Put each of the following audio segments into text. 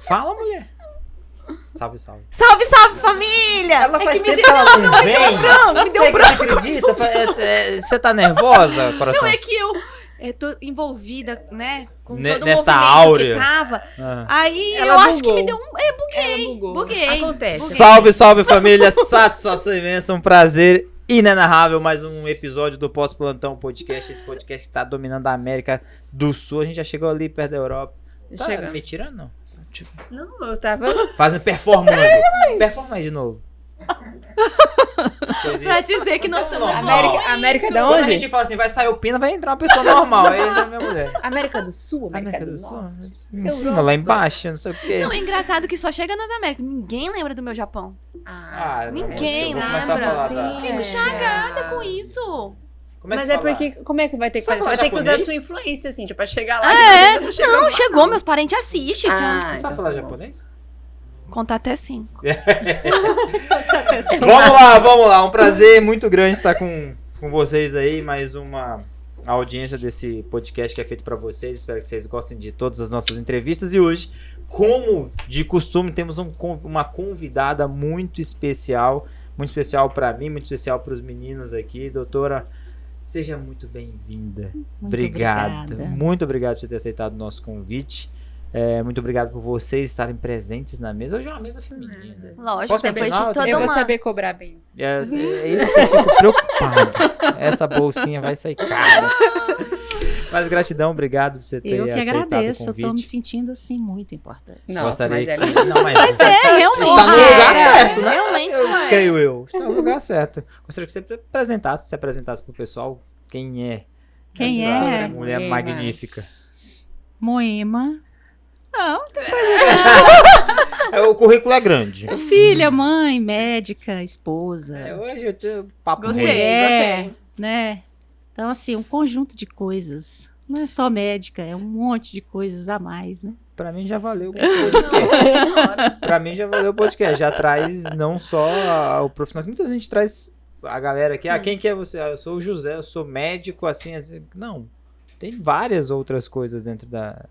Fala, mulher. Salve, salve. Salve, salve, família! Ela faz tempo me que ela não vem. me deu branco. Você acredita? Você tá nervosa, coração? Não, é que eu tô envolvida, né, com todo o Nesta movimento áurea. que tava. Aí Ela eu acho que bugou. me deu um... Buguei. Acontece. Salve, salve, família. Satisfação imensa, um prazer inenarrável. Mais um episódio do Pós-Plantão Podcast. Esse podcast que tá dominando a América do Sul. A gente já chegou ali perto da Europa. Tá Chegamos. me tirando, não? Tipo, Não, eu tava... fazendo performando. Performa aí de novo. Pra dizer que nós estamos... América da Quando a onde? gente fala assim, vai sair o pina, vai entrar uma pessoa normal. Aí entra a minha mulher. América do Sul, América do Sul. Norte. Enfim, lá embaixo, não sei o quê. Não, é engraçado que só chega nas Américas. Ninguém lembra do meu Japão. Ah, Ninguém eu vou começar a lembra. falar da- Fico chagada com isso. Como é que Mas é fala? porque, como é que vai ter que Sabe fazer? Você vai ter que falar usar a japonês? sua influência, assim, tipo, pra chegar lá. É, chegou não, lá. chegou, meus parentes assistem. Ah, Você sabe então falar tá bom. japonês? Contar até 5. Vamos lá. Um prazer muito grande estar com vocês aí. Mais uma audiência desse podcast que é feito pra vocês. Espero que vocês gostem de todas as nossas entrevistas. E hoje, como de costume, temos uma convidada muito especial pra mim, muito especial pros meninos aqui. Doutora, seja muito bem-vinda. Obrigado. Obrigada. Muito obrigado por ter aceitado o nosso convite. Muito obrigado por vocês estarem presentes na mesa. Hoje é uma mesa feminina. Lógico, Posso depois continuar? de toda Eu vou uma... saber cobrar bem. É isso que eu fico preocupado. Essa bolsinha vai sair cara. Mas gratidão, obrigado por você ter Eu que aceitado agradeço, o eu convite. tô me sentindo assim muito importante. Nossa, Gostaria mas é que... mesmo. Não, mas realmente. está no lugar certo, né? Realmente não é. Creio eu. Está no lugar certo. Gostaria que você se apresentasse pro pessoal. Quem é? Quem essa é? mulher Moema. magnífica. Moema. Não, O currículo é grande. filha, mãe, médica, esposa, Hoje eu tenho papo Gostei. reto. mulher, né? Então, assim, um conjunto de coisas. Não é só médica, é um monte de coisas a mais, né? Pra mim já valeu o podcast. Pra mim já valeu o podcast. Já traz não só o profissional, que muita gente traz a galera aqui. Ah, Sim. quem que é você? Ah, eu sou o José, eu sou médico, assim. Não. Tem várias outras coisas dentro da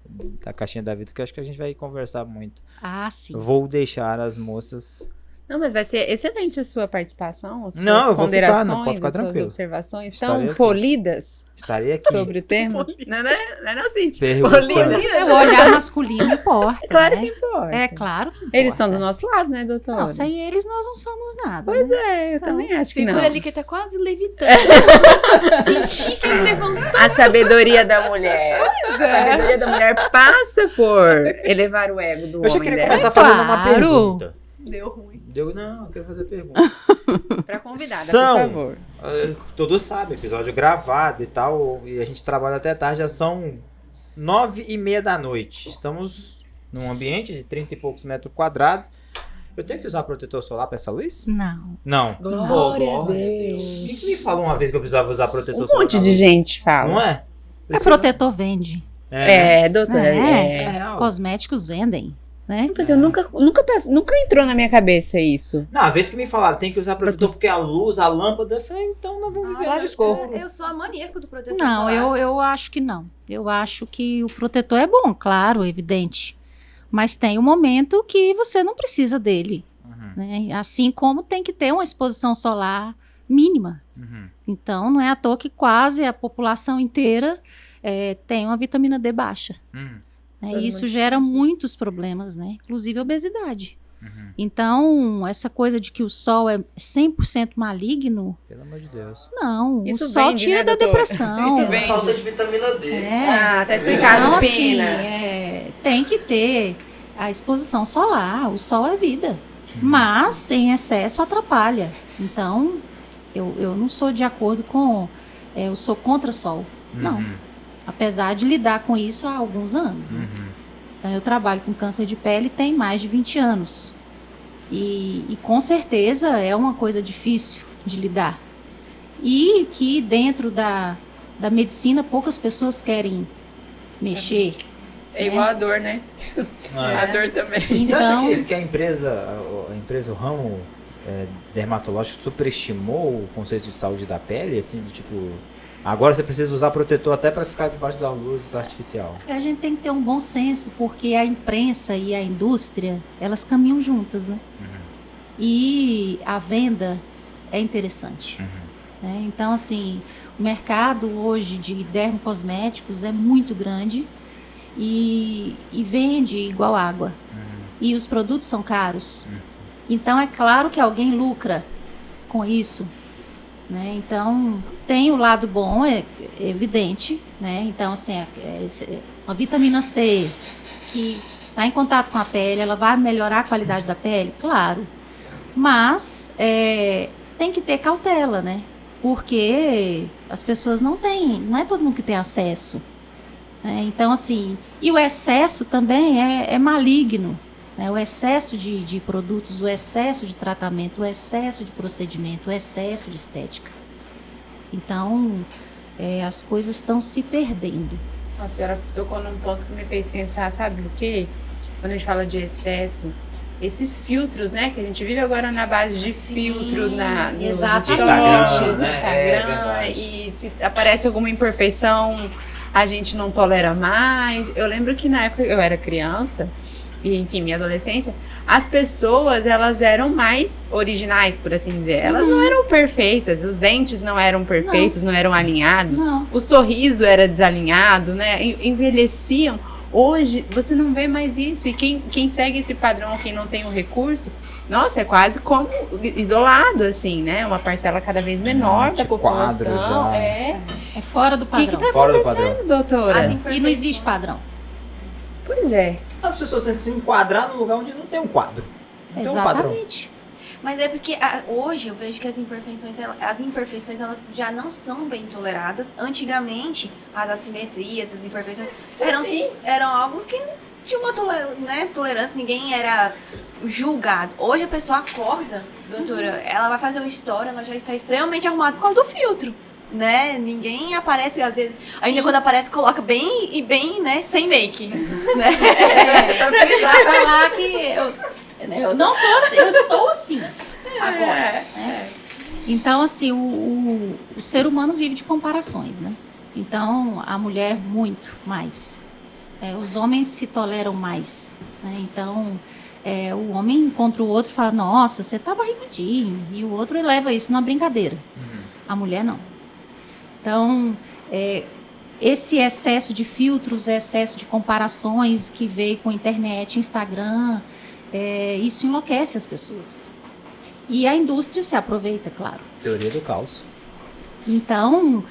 caixinha da vida que eu acho que a gente vai conversar muito. Ah, sim. Vou deixar as moças. Não, mas vai ser excelente a sua participação, as suas Não, eu vou ficar, ponderações, não, pode ficar as suas tranquilo. observações Estarei tão aqui. polidas Estarei aqui. sobre o tema. Não é assim, Perguntando. polida. O olhar masculino importa, Claro né? que importa. É claro que importa. Eles estão do nosso lado, né, doutora? Não, sem eles nós não somos nada. Pois né? é, eu também acho que não. Segura ali que tá quase levitando. Senti que ele levantou. A sabedoria da mulher. A sabedoria da mulher passa por elevar o ego do Eu já homem queria dela. começar fazendo uma claro. pergunta. Deu ruim. Não, eu quero fazer pergunta. Pra convidada, São- por favor. Todos sabem, episódio gravado e tal, e a gente trabalha até tarde, já são 9h30 da noite. Estamos num ambiente de 30 e poucos metros quadrados. Eu tenho que usar protetor solar pra essa luz? Não. Não. Glória Oh, a Deus. Quem que me falou uma vez que eu precisava usar protetor Um solar? monte de gente fala. Não é? É protetor vende. né? Doutora. É. É real. Cosméticos vendem, né? Mas eu nunca entrou na minha cabeça isso. Não, a vez que me falaram, tem que usar protetor porque a luz, a lâmpada, eu falei, então nós vamos viver no escuro. Eu sou a maníaca do protetor Não, solar. eu acho que não. Eu acho que o protetor é bom, claro, evidente. Mas tem um momento que você não precisa dele, Uhum, né? Assim como tem que ter uma exposição solar mínima. uhum. Então, não é à toa que quase a população inteira tem uma vitamina D baixa. Uhum, Né? Todo E isso mundo gera muitos problemas, né? Inclusive obesidade. uhum. Então, essa coisa de que o sol é 100% maligno, Pelo amor de Deus. não. Isso o sol vende, tira né, da doutora? depressão. Isso vende. Falta de vitamina D. É. Tá explicado, Então, assim, Pina. tem que ter a exposição solar. O sol é vida. Mas, em excesso, atrapalha. Então, eu não sou de acordo com... eu sou contra sol. Não. Uhum, Apesar de lidar com isso há alguns anos, né? uhum. Então, eu trabalho com câncer de pele tem mais de 20 anos. E com certeza é uma coisa difícil de lidar. E que dentro da medicina poucas pessoas querem mexer. É igual a dor, né? Ah, A dor também. Você acha Então, que a empresa, o ramo dermatológico superestimou o conceito de saúde da pele? Assim, de tipo, Agora você precisa usar protetor até para ficar debaixo da luz artificial. A gente tem que ter um bom senso, porque a imprensa e a indústria, elas caminham juntas, né? E a venda é interessante. Né? Então, assim, o mercado hoje de dermocosméticos é muito grande e vende igual água. E os produtos são caros. Então, é claro que alguém lucra com isso. Né? Então, tem o lado bom, é evidente. Né? Então, assim, a vitamina C que está em contato com a pele, ela vai melhorar a qualidade da pele? Claro. Mas tem que ter cautela, né? Porque as pessoas não é todo mundo que tem acesso. Né? Então, assim, e o excesso também é maligno. Né? O excesso de produtos, o excesso de tratamento, o excesso de procedimento, o excesso de estética. Então, as coisas estão se perdendo. A senhora tocou num ponto que me fez pensar, sabe o quê? Quando a gente fala de excesso, esses filtros, né? Que a gente vive agora na base de filtro nos stories, Instagram, e se aparece alguma imperfeição, a gente não tolera mais. Eu lembro que na época eu era criança, e enfim, minha adolescência, as pessoas, elas eram mais originais, por assim dizer. Elas não eram perfeitas, os dentes não eram perfeitos, não eram alinhados, o sorriso era desalinhado, né? Envelheciam. Hoje, você não vê mais isso. E quem segue esse padrão, quem não tem o recurso, nossa, é quase como isolado, assim, né? Uma parcela cada vez menor da população. É fora do padrão. O que tá acontecendo, doutora? E não existe padrão. Pois é. As pessoas têm que se enquadrar num lugar onde não tem um quadro. Não tem um padrão. Exatamente. Mas é porque hoje eu vejo que as imperfeições elas já não são bem toleradas. Antigamente, as assimetrias, as imperfeições eram algo que não tinha uma tolerância, ninguém era julgado. Hoje a pessoa acorda, doutora, ela vai fazer uma história, ela já está extremamente arrumada por causa do filtro. Né? Ninguém aparece, às vezes, ainda quando aparece, coloca bem, né, sem make. Né? Pra precisar falar que eu não tô assim, eu estou assim agora. Né? Então, assim, o ser humano vive de comparações, né? Então, a mulher muito mais. Os homens se toleram mais. Né? Então, o homem encontra o outro e fala, nossa, você tá barrigudinho. E o outro leva isso numa brincadeira. A mulher não. Então, esse excesso de filtros, excesso de comparações que veio com a internet, Instagram, isso enlouquece as pessoas. E a indústria se aproveita, claro. Teoria do caos. Então,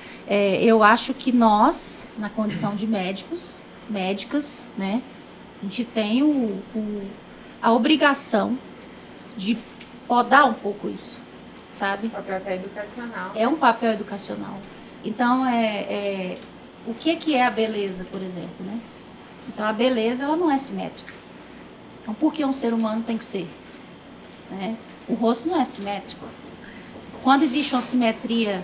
eu acho que nós, na condição de médicas, né, a gente tem a obrigação de podar um pouco isso, sabe? O papel até educacional. É um papel educacional. Então, o que é a beleza, por exemplo, né? Então, a beleza, ela não é simétrica. Então, por que um ser humano tem que ser? Né? O rosto não é simétrico. Quando existe uma simetria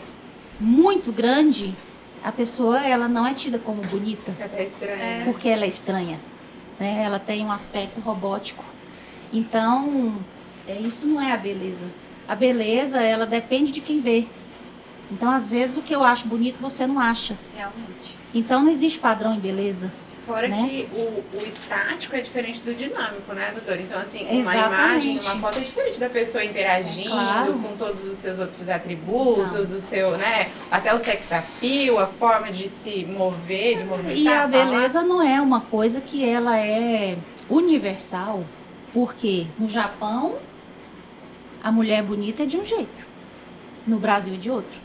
muito grande, a pessoa ela não é tida como bonita. Fica até estranha. Porque ela é estranha. Né? Ela tem um aspecto robótico. Então, isso não é a beleza. A beleza, ela depende de quem vê. Então, às vezes, o que eu acho bonito, você não acha. Realmente. Então, não existe padrão em beleza. Fora né? que o estático é diferente do dinâmico, né, doutora? Então, assim, Exatamente. uma imagem, uma foto é diferente da pessoa interagindo Claro. com todos os seus outros atributos, o seu, né, até o sex appeal, a forma de se mover, de movimentar. E a falar. beleza não é uma coisa que ela é universal, porque no Japão, a mulher bonita é de um jeito, no Brasil é de outro.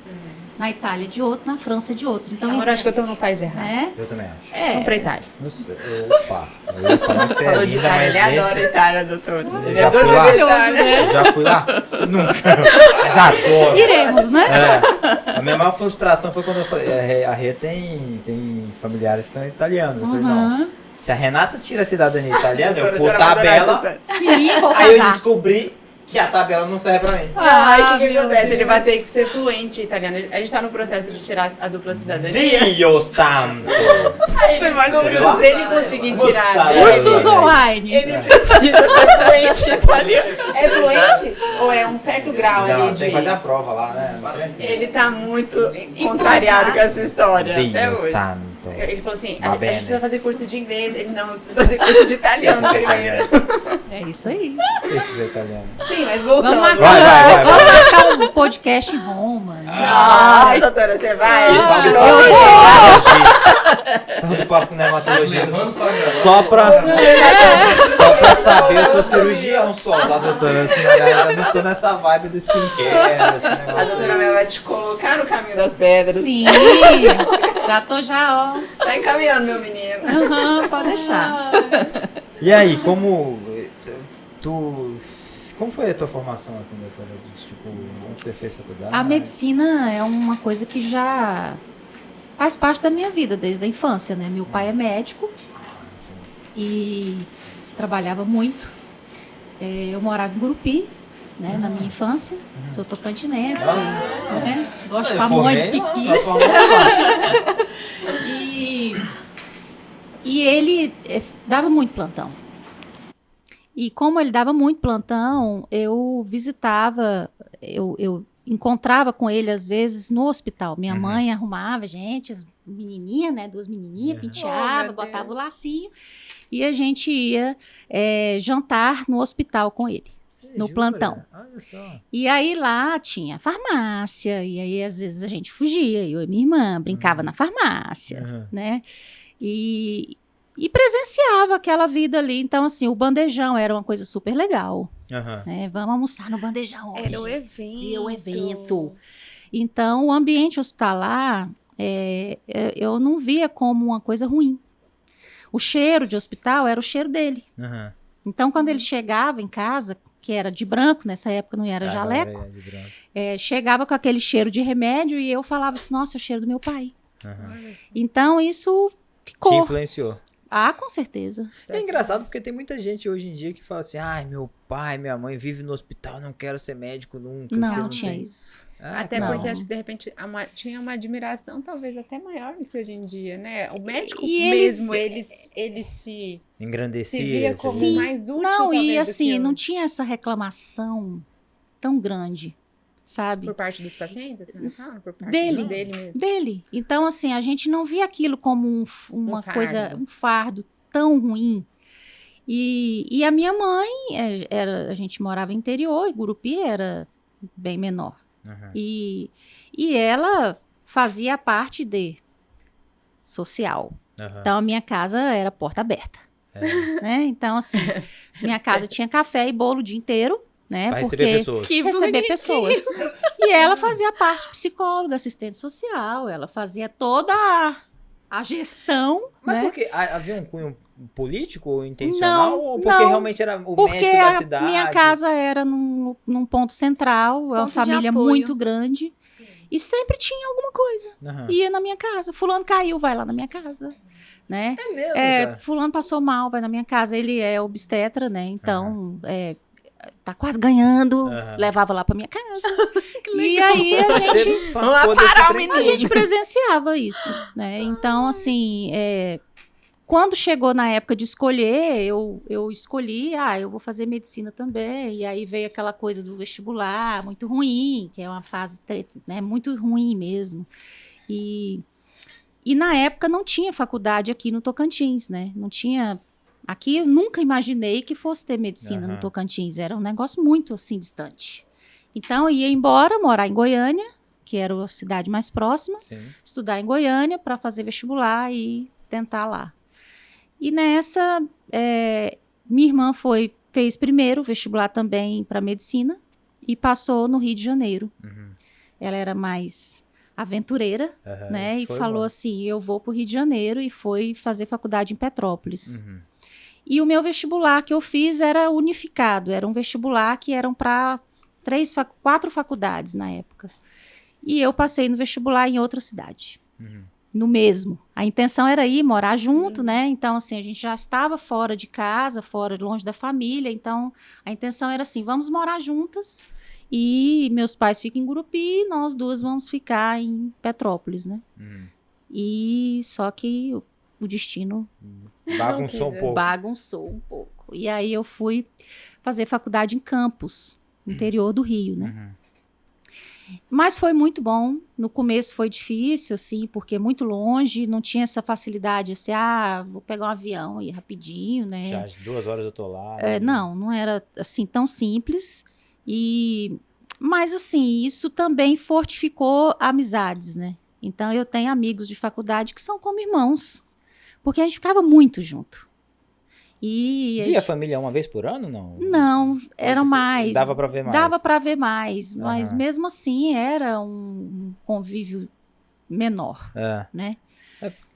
Na Itália de outro, na França de outro. Então, Agora acho que eu tô no país errado. né? Eu também acho. Vamos pra Itália. Não sei. Opa, eu ia falar que você é Falou de linda, Itália, mas ele adora deixa... Itália, doutora. Eu Ele já adora fui lá. Itália. Eu já fui lá? Nunca. Mas adoro. Iremos, né? A minha maior frustração foi quando eu falei, a Rê tem familiares que são italianos. Eu falei, não, se a Renata tira a cidadania italiana, eu Doutora, vou a senhora vai adorar essa tabela. história. Sim, vou Aí eu casar. descobri que a tabela não serve pra mim. Aí o que acontece? Ele vai ter que ser fluente em italiano. A gente tá no processo de tirar a dupla cidadania. Dio santo! Aí ele descobriu que pra ele conseguir tirar Cursos online. ele precisa ser fluente em italiano. É fluente? Ou é um certo grau Não, ali de... tem que fazer a prova lá, né? Ele tá muito contrariado com essa história até Dio hoje. santo. Ele falou assim, Va a gente bene. precisa fazer curso de inglês. Ele não precisa fazer curso de italiano primeiro. É isso aí. Não sei se você é italiano. Sim, mas voltando. Vamos Vai. marcar um podcast em Roma. Né? Nossa, doutora, você vai? Todo papo com nematologista. Só pra saber, eu sou cirurgião só, tá, doutora? Assim, ainda não tô nessa vibe do skincare, esse negócio. A doutora Mel vai te colocar no caminho das pedras. Sim, já tô ó. Tá encaminhando, meu menino. Pode deixar. E aí, como foi a tua formação, assim, doutora? Tipo, onde você fez faculdade? A medicina é uma coisa que já faz parte da minha vida desde a infância, né? Meu pai é médico e trabalhava muito. Eu morava em Gurupi, né? Na minha infância. Sou tocantinense, né? Gosto de pamonha de piqui. E ele dava muito plantão. E como ele dava muito plantão, eu visitava, eu encontrava com ele às vezes no hospital. Minha mãe arrumava, gente, as menininhas, né? 2 menininhas, penteava, botava o lacinho. E a gente ia jantar no hospital com ele, no plantão. Olha só. E aí lá tinha farmácia, e aí às vezes a gente fugia, eu e minha irmã brincava na farmácia, né? E presenciava aquela vida ali. Então, assim, o bandejão era uma coisa super legal. Né? Vamos almoçar no bandejão hoje. Era o evento. E o evento. Então, o ambiente hospitalar, eu não via como uma coisa ruim. O cheiro de hospital era o cheiro dele. Então, quando ele chegava em casa, que era de branco, nessa época não era jaleco, chegava com aquele cheiro de remédio e eu falava assim, nossa, é o cheiro do meu pai. Então, isso ficou. Te influenciou. Ah, com certeza. É engraçado porque tem muita gente hoje em dia que fala assim, ai, meu pai, minha mãe vive no hospital, não quero ser médico nunca. Não tinha isso. Até não. porque acho que de repente tinha uma admiração talvez até maior do que hoje em dia, né? O médico E mesmo, ele se engrandecia. via como Sim. mais útil, Não, talvez, e do assim, que não tinha essa reclamação tão grande, sabe? por parte dos pacientes, assim, não fala? Por parte Dele. dele mesmo. Dele. Então, assim, a gente não via aquilo como uma fardo. coisa, um fardo tão ruim. E a minha mãe, a gente morava no interior, e Gurupi era bem menor. E ela fazia a parte de social. Então, a minha casa era porta aberta. Né? Então, assim, minha casa tinha café e bolo o dia inteiro, né? Pra porque receber pessoas. Que receber bonitinho. pessoas. E ela fazia a parte psicóloga, assistente social, ela fazia toda a gestão, Mas né? porque havia um cunho político ou intencional? Não, ou porque não. realmente era o Porque médico da a cidade? minha casa era num ponto central, é uma Ponto de família apoio. muito grande. E sempre tinha alguma coisa. Ia na minha casa. Fulano caiu, vai lá na minha casa. Né? É mesmo, cara? Fulano passou mal, vai na minha casa. Ele é obstetra, né? Então, tá quase ganhando. Levava lá pra minha casa. E aí a gente presenciava isso, né? Então, assim, quando chegou na época de escolher, eu escolhi, eu vou fazer medicina também. E aí veio aquela coisa do vestibular, muito ruim, que é uma fase, né, muito ruim mesmo. E na época não tinha faculdade aqui no Tocantins, né? Não tinha... Aqui eu nunca imaginei que fosse ter medicina no Tocantins. Era um negócio muito, assim, distante. Então, eu ia embora, morar em Goiânia, que era a cidade mais próxima. Sim. Estudar em Goiânia para fazer vestibular e tentar lá. E nessa, minha irmã fez primeiro vestibular também para medicina e passou no Rio de Janeiro. Ela era mais aventureira, né? E falou assim, eu vou para o Rio de Janeiro, e foi fazer faculdade em Petrópolis. E o meu vestibular que eu fiz era unificado, era um vestibular que eram para 4 faculdades na época. E eu passei no vestibular em outra cidade. no mesmo. A intenção era ir morar junto, né? Então, assim, a gente já estava fora de casa, fora, longe da família. Então, a intenção era assim, vamos morar juntas e meus pais ficam em Gurupi e nós duas vamos ficar em Petrópolis, né? E só que o destino Bagunçou um pouco. Bagunçou um pouco. E aí eu fui fazer faculdade em Campos, interior do Rio, né? Mas foi muito bom. No começo foi difícil, assim, porque muito longe, não tinha essa facilidade, assim, vou pegar um avião e ir rapidinho, né? Já às 2 horas eu tô lá. Não era, assim, tão simples. Mas, assim, isso também fortificou amizades, né? Então, eu tenho amigos de faculdade que são como irmãos, porque a gente ficava muito junto. Via a família uma vez por ano, não? Não, eram mais. Dava pra ver mais? Dava pra ver mais, mas mesmo assim era um convívio menor, né?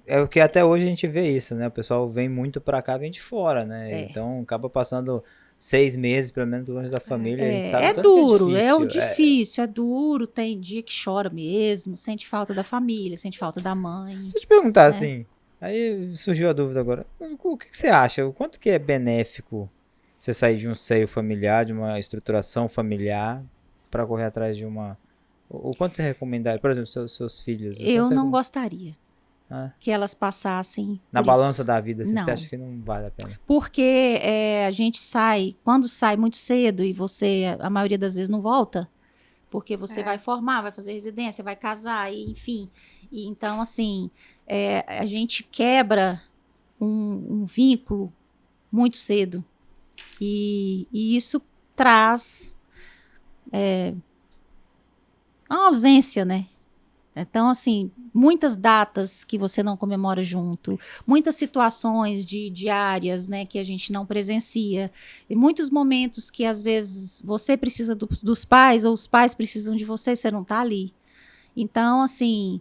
É porque até hoje a gente vê isso, né? O pessoal vem muito pra cá, vem de fora, né? Então acaba passando 6 meses, pelo menos, longe da família. A gente sabe É o tanto duro, que é difícil, é duro. Tem dia que chora mesmo, sente falta da família, sente falta da mãe. Deixa eu te perguntar assim, aí surgiu a dúvida agora. O que você acha? O quanto que é benéfico você sair de um seio familiar, de uma estruturação familiar, pra correr atrás de uma... O quanto você recomendaria? Por exemplo, seus filhos. Eu não gostaria que elas passassem na balança da vida, assim, não. você acha que não vale a pena? Porque a gente quando sai muito cedo e você, a maioria das vezes, não volta, porque você vai formar, vai fazer residência, vai casar, e, enfim. E, então, assim, a gente quebra um vínculo muito cedo. E isso traz uma ausência, né? Então, assim, muitas datas que você não comemora junto, muitas situações diárias, né, que a gente não presencia, e muitos momentos que, às vezes, você precisa dos pais, ou os pais precisam de você não tá ali. Então, assim,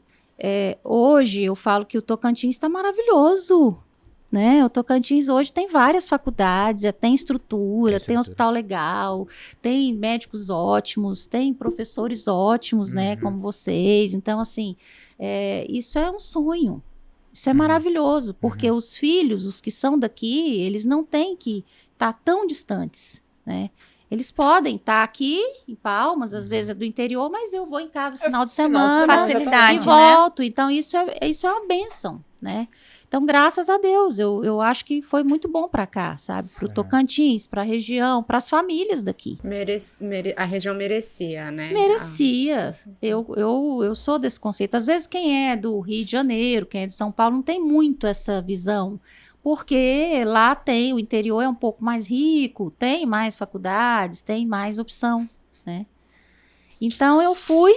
hoje eu falo que o Tocantins está maravilhoso, né? O Tocantins hoje tem várias faculdades, tem estrutura, tem hospital legal, tem médicos ótimos, tem professores ótimos, né? Como vocês. Então, assim, isso é um sonho. Isso é maravilhoso, porque os filhos, os que são daqui, eles não têm que estar tão distantes, né? Eles podem estar aqui em Palmas, às vezes é do interior, mas eu vou em casa final de semana, facilidade, e volto. Então, isso é uma bênção, né? Então, graças a Deus, eu acho que foi muito bom para cá, sabe? Para o Tocantins, para a região, para as famílias daqui. A região merecia, né? Merecia. Eu sou desse conceito. Às vezes, quem é do Rio de Janeiro, quem é de São Paulo, não tem muito essa visão, porque lá o interior é um pouco mais rico, tem mais faculdades, tem mais opção, né? Então, eu fui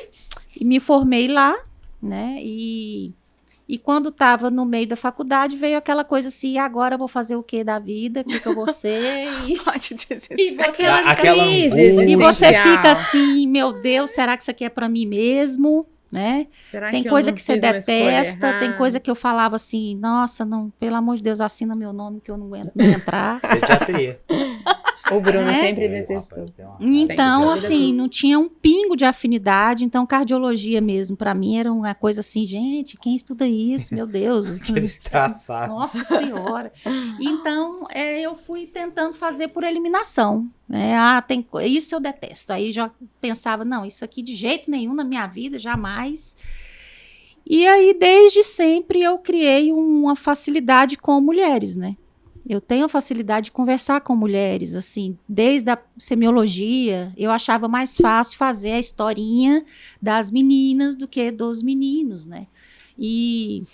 e me formei lá, né? E quando estava no meio da faculdade, veio aquela coisa assim, agora eu vou fazer o que da vida? O que eu vou ser? Pode dizer e você, aquela e você fica assim, meu Deus, será que isso aqui é para mim mesmo? Né? Tem coisa que você detesta, tem coisa que eu falava assim, nossa, não, pelo amor de Deus, assina meu nome que eu não aguento nem entrar. Pediatria. O Bruno sempre detestou. Então, assim, não tinha um pingo de afinidade. Então, cardiologia mesmo, pra mim, era uma coisa assim, gente, quem estuda isso? Meu Deus. Aqueles traçados. Nossa Senhora. Então, eu fui tentando fazer por eliminação. Isso eu detesto. Aí já pensava, não, isso aqui de jeito nenhum na minha vida, jamais. E aí, desde sempre, eu criei uma facilidade com mulheres, né? Eu tenho a facilidade de conversar com mulheres, assim, desde a semiologia, eu achava mais fácil fazer a historinha das meninas do que dos meninos, né? E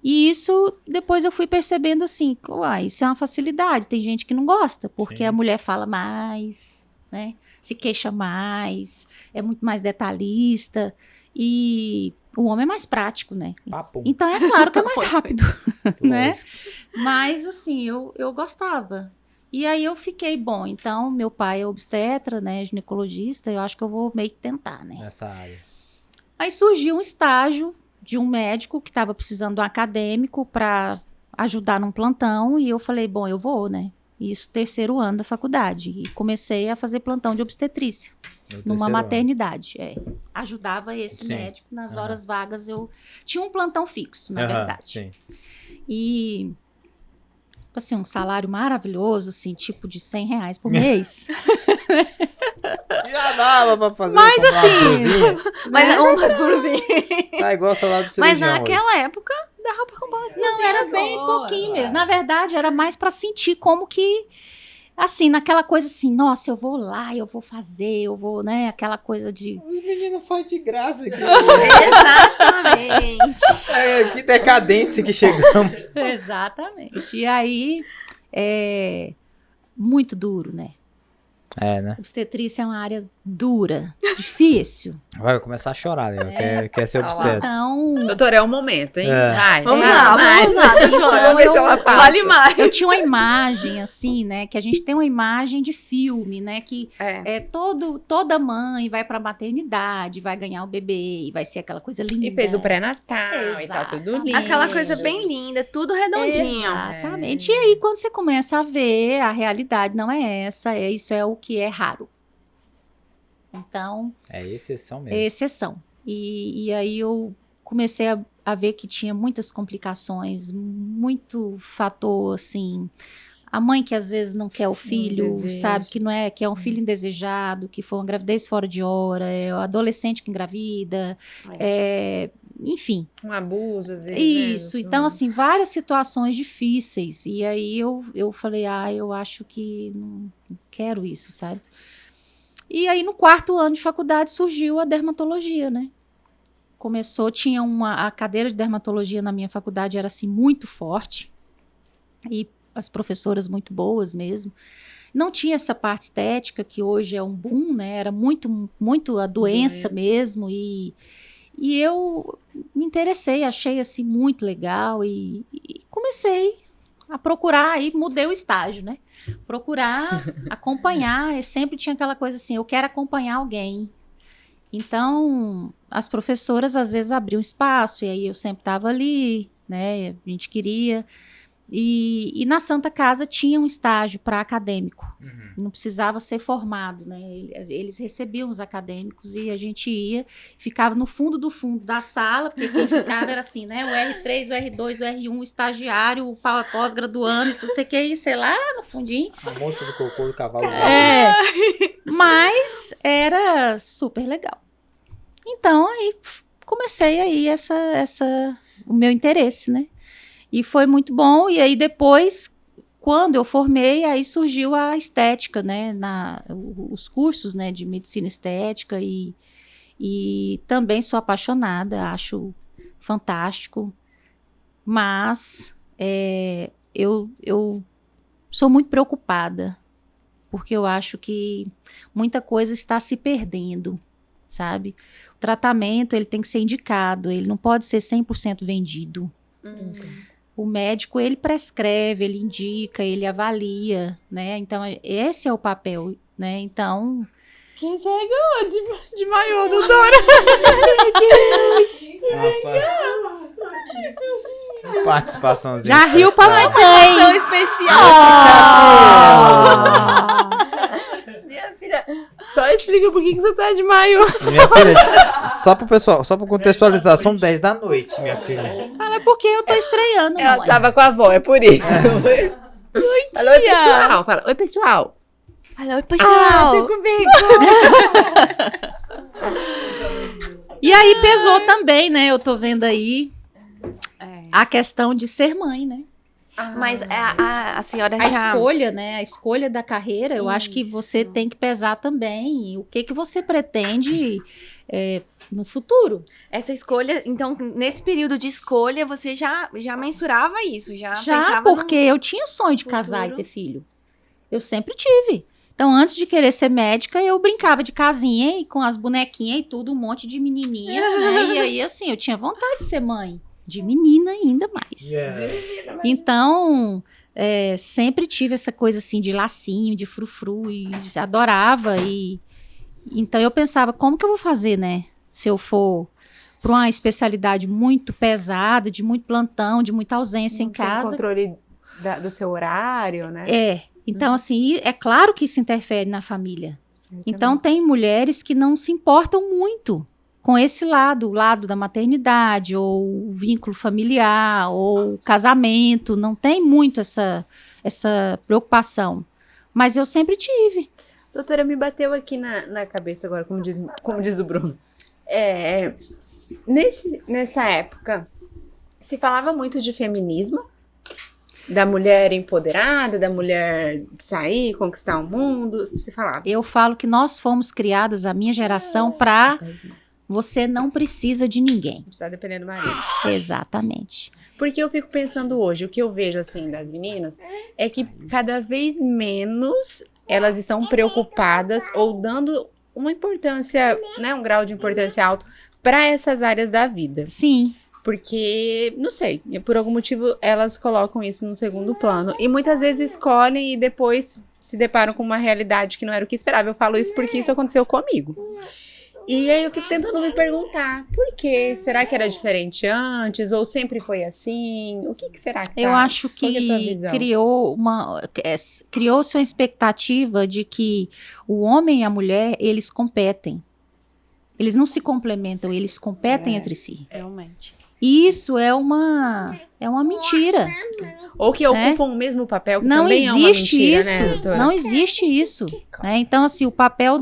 isso, depois eu fui percebendo assim, isso é uma facilidade, tem gente que não gosta, porque a mulher fala mais, né? Se queixa mais, é muito mais detalhista, e o homem é mais prático, né? Papo. Então é claro que é mais rápido, né? Mas assim, eu gostava. E aí eu fiquei, bom, então meu pai é obstetra, né, ginecologista, eu acho que eu vou meio que tentar, né? Nessa área. Aí surgiu um estágio de um médico que estava precisando de um acadêmico para ajudar num plantão, e eu falei, bom, eu vou, né? Isso, 3º ano da faculdade, e comecei a fazer plantão de obstetrícia. numa maternidade. Ajudava esse Sim. médico nas horas vagas. Eu tinha um plantão fixo, na verdade. Sim. E, assim, um salário maravilhoso, assim, tipo de R$100 por mês. Já dava pra fazer. Mas comprar assim, uma blusinha. Mas umas blusinhas. Tá igual o salário do Mas cirurgião naquela época, dava pra comprar umas blusinhas. não, era bem boas. pouquinho mesmo. Na verdade, era mais pra sentir como que, assim, naquela coisa assim, nossa, eu vou lá, eu vou fazer, eu vou, né, aquela coisa de... Os meninos fazem de graça aqui. Exatamente. Que decadência que chegamos. Exatamente. E aí, muito duro, né? Né? Obstetrícia é uma área dura, difícil. Vai começar a chorar, né? Quer ser Olha lá. obstetra. Então, Doutora, é o momento, hein? É. Vai. Vamos fala lá, mais. vamos lá. Vamos ver se ela passa. Vale mais. eu tinha uma imagem, assim, né? Que a gente tem uma imagem de filme, né? Que toda mãe vai pra maternidade, vai ganhar o bebê e vai ser aquela coisa linda. E fez o pré-natal e tá tudo lindo. Aquela coisa bem linda, tudo redondinho. Exatamente. E aí, quando você começa a ver, a realidade não é essa, isso é o que é raro. Então, É exceção é mesmo. exceção. E aí eu comecei a ver que tinha muitas complicações, muito fator, assim... A mãe que às vezes não quer o filho, desejo. sabe? Que não é, que é um filho indesejado, que foi uma gravidez fora de hora, é o adolescente que engravida, enfim. Um abuso, às vezes. Isso, né? então assim, várias situações difíceis. E aí eu falei, eu acho que não quero isso, sabe? E aí no 4º ano de faculdade surgiu a dermatologia, né? Começou, tinha a cadeira de dermatologia na minha faculdade era assim muito forte. E as professoras muito boas mesmo. Não tinha essa parte estética, que hoje é um boom, né? Era muito, muito a doença mesmo. E eu me interessei, achei assim muito legal e comecei a procurar, aí mudei o estágio, né? Procurar, acompanhar. Eu sempre tinha aquela coisa assim, eu quero acompanhar alguém. Então, as professoras às vezes abriam espaço, e aí eu sempre estava ali, né? A gente queria... E na Santa Casa tinha um estágio para acadêmico, não precisava ser formado, né? Eles recebiam os acadêmicos e a gente ia, ficava no fundo do fundo da sala, porque quem ficava era assim, né? O R3, o R2, o R1, o estagiário, o pós-graduando, não sei o que, e sei lá, no fundinho. A mosca do cocô do cavalo. Mas era super legal. Então, aí comecei aí o meu interesse, né? E foi muito bom, e aí depois, quando eu formei, aí surgiu a estética, né, os cursos, né, de medicina estética, e também sou apaixonada, acho fantástico, mas eu sou muito preocupada, porque eu acho que muita coisa está se perdendo, sabe? O tratamento, ele tem que ser indicado, ele não pode ser 100% vendido. O médico, ele prescreve, ele indica, ele avalia, né? Então, esse é o papel, né? Então... Quem chegou de maiô do Dora? Participaçãozinha. Já riu pra mãe. Participação especial. Minha filha, só explica por que você tá de maiô. Minha filha, só pro pessoal, só pra contextualizar, são 10 da noite, minha filha. Cara, é porque eu tô estreando, Ela mãe. tava com a avó, é por isso. Oi, tia. Oi, pessoal. Fala, oi, pessoal. Oi, pessoal. Tô comigo. E aí pesou também, né? Eu tô vendo aí a questão de ser mãe, né? Mas a senhora A já... escolha, né? A escolha da carreira, eu acho que você tem que pesar também. O que você pretende no futuro. Essa escolha, então, nesse período de escolha, você já mensurava isso? Já Já, pensava porque eu tinha sonho de casar e ter filho. Eu sempre tive. Então, antes de querer ser médica, eu brincava de casinha e com as bonequinhas e tudo, um monte de menininha, né? E aí, assim, eu tinha vontade de ser mãe. De menina ainda mais. Então, sempre tive essa coisa assim de lacinho, de frufru, e adorava. Então, eu pensava, como que eu vou fazer, né? Se eu for para uma especialidade muito pesada, de muito plantão, de muita ausência em casa. Tem controle do seu horário, né? Então, assim, é claro que isso interfere na família. Então, tem mulheres que não se importam muito com esse lado, o lado da maternidade, ou o vínculo familiar, ou o casamento. Não tem muito essa preocupação. Mas eu sempre tive. Doutora, me bateu aqui na cabeça agora, como diz o Bruno. Nessa época, se falava muito de feminismo, da mulher empoderada, da mulher sair, conquistar o mundo, se falava. Eu falo que nós fomos criadas, a minha geração, para você não precisa de ninguém. Não precisa depender do marido. Exatamente. Porque eu fico pensando hoje, o que eu vejo assim das meninas, é que cada vez menos elas estão preocupadas ou dando uma importância, né, um grau de importância alto para essas áreas da vida. Sim. Porque, não sei, por algum motivo elas colocam isso no segundo plano. E muitas vezes escolhem e depois se deparam com uma realidade que não era o que esperava. Eu falo isso porque isso aconteceu comigo. E aí eu fico tentando me perguntar, por quê? Será que era diferente antes? Ou sempre foi assim? O que será que tá? Eu acho que criou-se uma expectativa de que o homem e a mulher, eles competem. Eles não se complementam, eles competem entre si. Realmente. Isso é uma mentira. Ou que ocupam o mesmo papel, que não também existe é uma mentira, isso, né, doutora? não existe isso. Né? Então, assim, o papel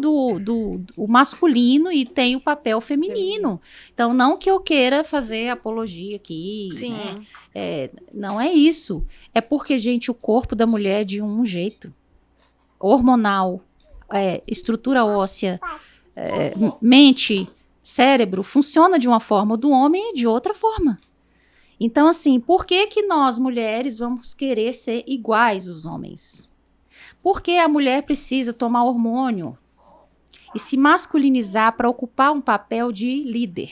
o masculino e tem o papel feminino. Então, não que eu queira fazer apologia aqui. Sim. Né? Não é isso. É porque, gente, o corpo da mulher é de um jeito. Hormonal, estrutura óssea, mente, cérebro, funciona de uma forma, o do homem é de outra forma. Então, assim, por que nós, mulheres, vamos querer ser iguais aos homens? Porque a mulher precisa tomar hormônio e se masculinizar para ocupar um papel de líder.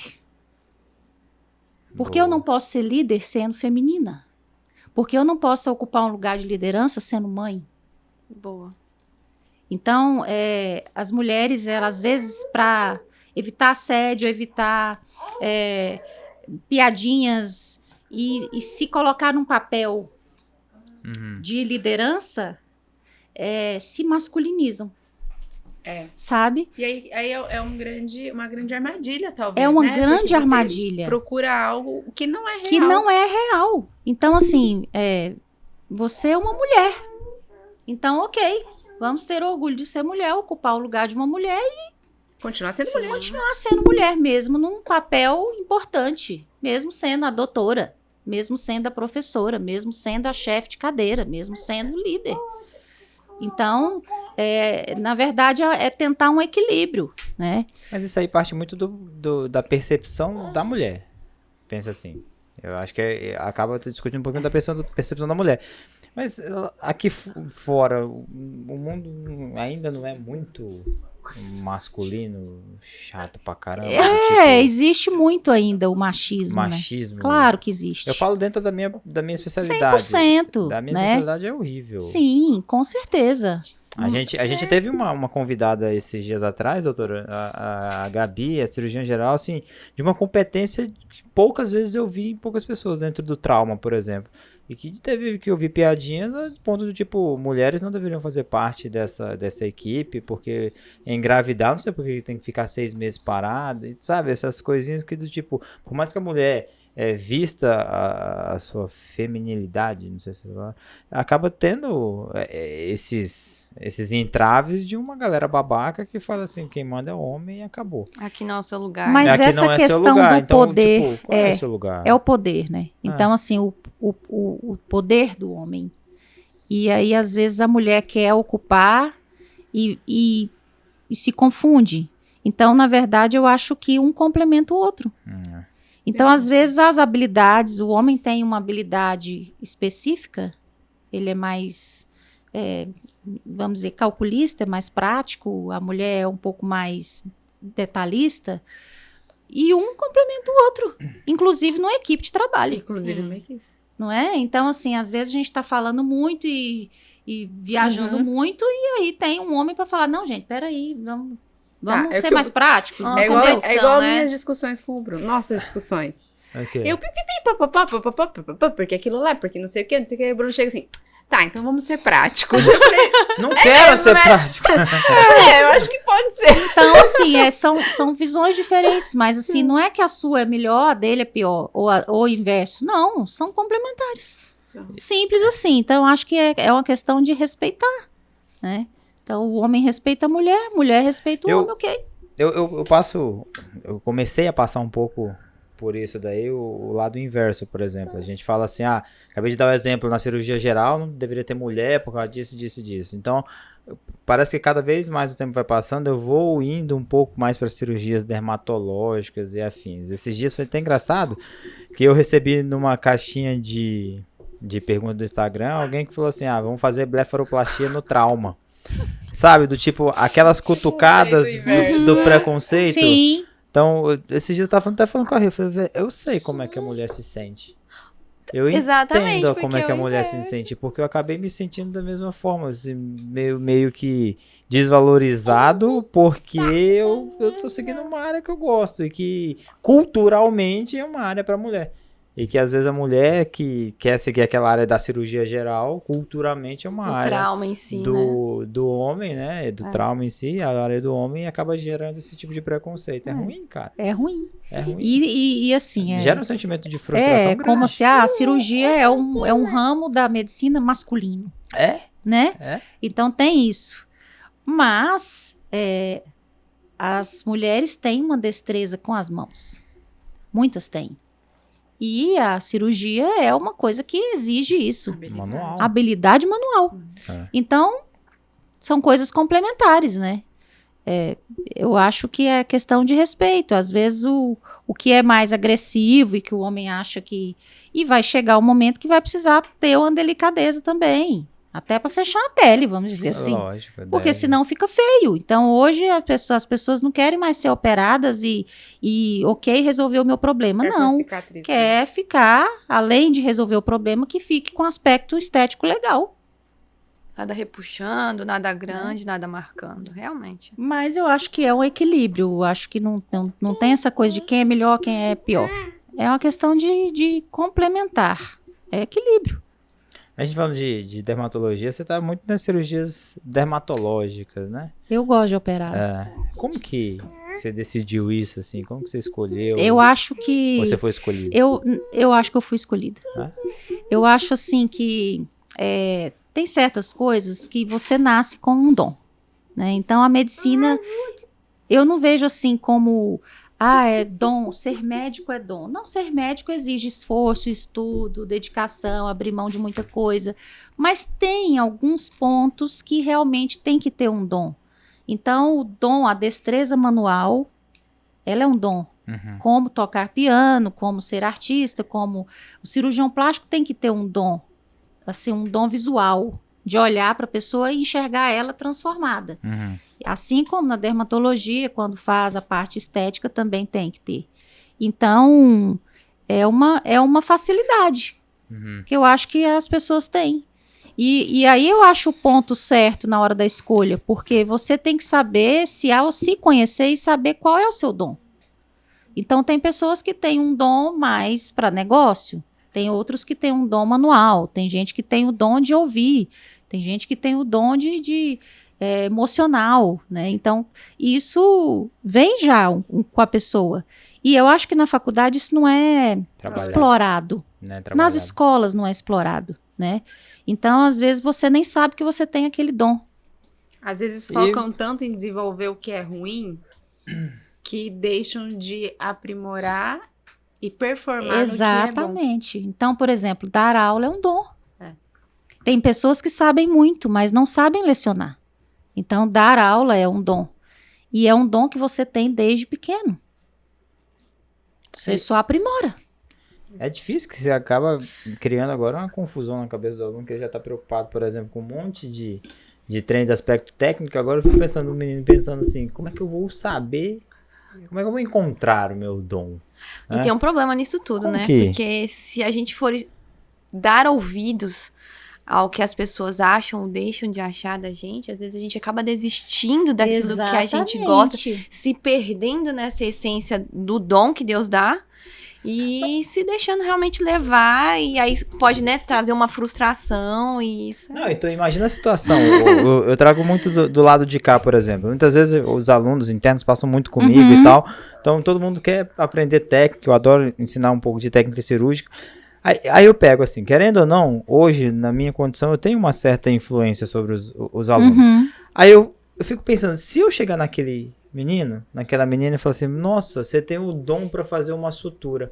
Porque eu não posso ser líder sendo feminina. Porque eu não posso ocupar um lugar de liderança sendo mãe. Boa. Então, as mulheres, elas, às vezes, para evitar assédio, evitar piadinhas e se colocar num papel de liderança, se masculinizam. Sabe? E aí é uma grande armadilha, talvez. É uma né? grande Porque você armadilha. Procura algo que não é real. Que não é real. Então, assim, você é uma mulher. Então, ok. Vamos ter orgulho de ser mulher, ocupar o lugar de uma mulher e continuar sendo mulher. Continuar sendo mulher mesmo, num papel importante. Mesmo sendo a doutora, mesmo sendo a professora, mesmo sendo a chefe de cadeira, mesmo sendo o líder. Então, na verdade, é tentar um equilíbrio, né? Mas isso aí parte muito da percepção da mulher. Pensa assim. Eu acho que acaba discutindo um pouquinho da percepção da mulher. Mas aqui fora, o mundo ainda não é muito masculino, chato pra caramba. Existe muito ainda o machismo, machismo, né? Claro que existe. Eu falo dentro da minha especialidade. 100%. Da minha né? especialidade é horrível. Sim, com certeza. A gente teve uma convidada esses dias atrás, doutora, a Gabi, a cirurgiã geral, assim, de uma competência que poucas vezes eu vi em poucas pessoas dentro do trauma, por exemplo. E que teve que ouvir piadinhas a ponto do tipo, mulheres não deveriam fazer parte dessa equipe, porque engravidar, não sei por que tem que ficar 6 meses parada, sabe? Essas coisinhas que do tipo, por mais que a mulher vista a sua feminilidade, não sei se acaba tendo esses entraves de uma galera babaca que fala assim, quem manda é o homem e acabou. Aqui não é o seu lugar. Mas aqui essa não é questão seu lugar. do Então, poder tipo, qual é o seu lugar? é o poder, né? Então, assim, o poder do homem. E aí, às vezes, a mulher quer ocupar e se confunde. Então, na verdade, eu acho que um complementa o outro. Então, às vezes, as habilidades, o homem tem uma habilidade específica, ele é mais, vamos dizer, calculista, é mais prático, a mulher é um pouco mais detalhista, e um complementa o outro, inclusive numa equipe de trabalho. Inclusive numa equipe. Não é? Então, assim, às vezes a gente está falando muito e viajando muito, e aí tem um homem para falar, não, gente, peraí, vamos ser mais práticos. É igual né? minhas discussões com o Bruno. Nossas discussões. Okay. Eu pipipi, papapá, porque aquilo lá, porque não sei o que, o Bruno chega assim, Tá, então vamos ser práticos. Não quero ser prático. Eu acho que pode ser. Então, assim, são visões diferentes, mas assim, não é que a sua é melhor, a dele é pior, ou o inverso. Não, são complementares. Simples assim. Então, acho que é uma questão de respeitar, né? Então, o homem respeita a mulher respeita o homem, ok. Eu comecei a passar um pouco por isso daí, o lado inverso, por exemplo. A gente fala assim, acabei de dar o exemplo, na cirurgia geral não deveria ter mulher por causa disso. Então, parece que cada vez mais o tempo vai passando, eu vou indo um pouco mais para cirurgias dermatológicas e afins. Esses dias foi até engraçado que eu recebi numa caixinha de pergunta do Instagram, alguém que falou assim, vamos fazer blefaroplastia no trauma. Sabe, do tipo, aquelas cutucadas do preconceito. Sim. Então, esses dias eu tava até falando com a Rê, eu falei, eu sei como é que a mulher se sente. Eu entendo como é que a mulher se sente, porque eu acabei me sentindo da mesma forma, assim, meio que desvalorizado, porque eu tô seguindo uma área que eu gosto, e que culturalmente é uma área pra mulher. E que às vezes a mulher que quer seguir aquela área da cirurgia geral, culturalmente é uma área trauma em si, do homem, né? Do trauma em si, a área do homem acaba gerando esse tipo de preconceito. É ruim, cara. É ruim. É ruim. E assim... Gera um sentimento de frustração grande. Como se a cirurgia é um ramo da medicina masculino. Né? Então tem isso. Mas as mulheres têm uma destreza com as mãos. Muitas têm. E a cirurgia é uma coisa que exige isso. Habilidade manual. Então, são coisas complementares, né? Eu acho que é questão de respeito. Às vezes, o que é mais agressivo e que o homem acha que... E vai chegar um momento que vai precisar ter uma delicadeza também. Até para fechar a pele, vamos dizer assim. Lógico, porque senão fica feio. Então, hoje, as pessoas não querem mais ser operadas e ok, resolver o meu problema. Não. Quer ficar, além de resolver o problema, que fique com aspecto estético legal. Nada repuxando, nada grande, nada marcando, realmente. Mas eu acho que é um equilíbrio. Eu acho que não tem essa coisa de quem é melhor, quem é pior. É uma questão de complementar. É equilíbrio. A gente falando de dermatologia, você tá muito nas cirurgias dermatológicas, né? Eu gosto de operar. Como que você decidiu isso, assim? Como que você escolheu? Eu acho que... Você foi escolhida? Eu acho que eu fui escolhida. Eu acho, assim, que tem certas coisas que você nasce com um dom, né? Então, a medicina, eu não vejo, assim, como... é dom, ser médico é dom. Não, ser médico exige esforço, estudo, dedicação, abrir mão de muita coisa. Mas tem alguns pontos que realmente tem que ter um dom. Então, o dom, a destreza manual, ela é um dom. Como tocar piano, como ser artista, como... O cirurgião plástico tem que ter um dom. Assim, um dom visual. De olhar para a pessoa e enxergar ela transformada. Assim como na dermatologia, quando faz a parte estética, também tem que ter. Então, é uma facilidade que eu acho que as pessoas têm. E aí eu acho o ponto certo na hora da escolha, porque você tem que saber se conhecer e saber qual é o seu dom. Então, tem pessoas que têm um dom mais para negócio, tem outros que têm um dom manual, tem gente que tem o dom de ouvir, tem gente que tem o dom de emocional, né? Então, isso vem já com a pessoa. E eu acho que na faculdade isso não é explorado. Nas escolas não é explorado, né? Então, às vezes, você nem sabe que você tem aquele dom. Às vezes focam tanto em desenvolver o que é ruim que deixam de aprimorar e performar. Exatamente. No que é bom. Então, por exemplo, dar aula é um dom. Tem pessoas que sabem muito, mas não sabem lecionar. Então, dar aula é um dom. E é um dom que você tem desde pequeno. Você só aprimora. É difícil que você acaba criando agora uma confusão na cabeça do aluno, que ele já está preocupado, por exemplo, com um monte de treino de aspecto técnico. Agora eu fico pensando, o menino pensando assim, como é que eu vou saber, como é que eu vou encontrar o meu dom? E tem um problema nisso tudo, Como né? que? Porque se a gente for dar ouvidos ao que as pessoas acham ou deixam de achar da gente, às vezes a gente acaba desistindo daquilo que a gente gosta, se perdendo nessa essência do dom que Deus dá E se deixando realmente levar, e aí pode, né, trazer uma frustração e isso. Não, então imagina a situação. Eu trago muito do lado de cá, por exemplo. Muitas vezes os alunos internos passam muito comigo e tal. Então todo mundo quer aprender técnica. Eu adoro ensinar um pouco de técnica cirúrgica. Aí eu pego assim, querendo ou não, hoje, na minha condição, eu tenho uma certa influência sobre os alunos. Aí eu fico pensando, se eu chegar naquele menino, naquela menina e falar assim, nossa, você tem o dom pra fazer uma sutura.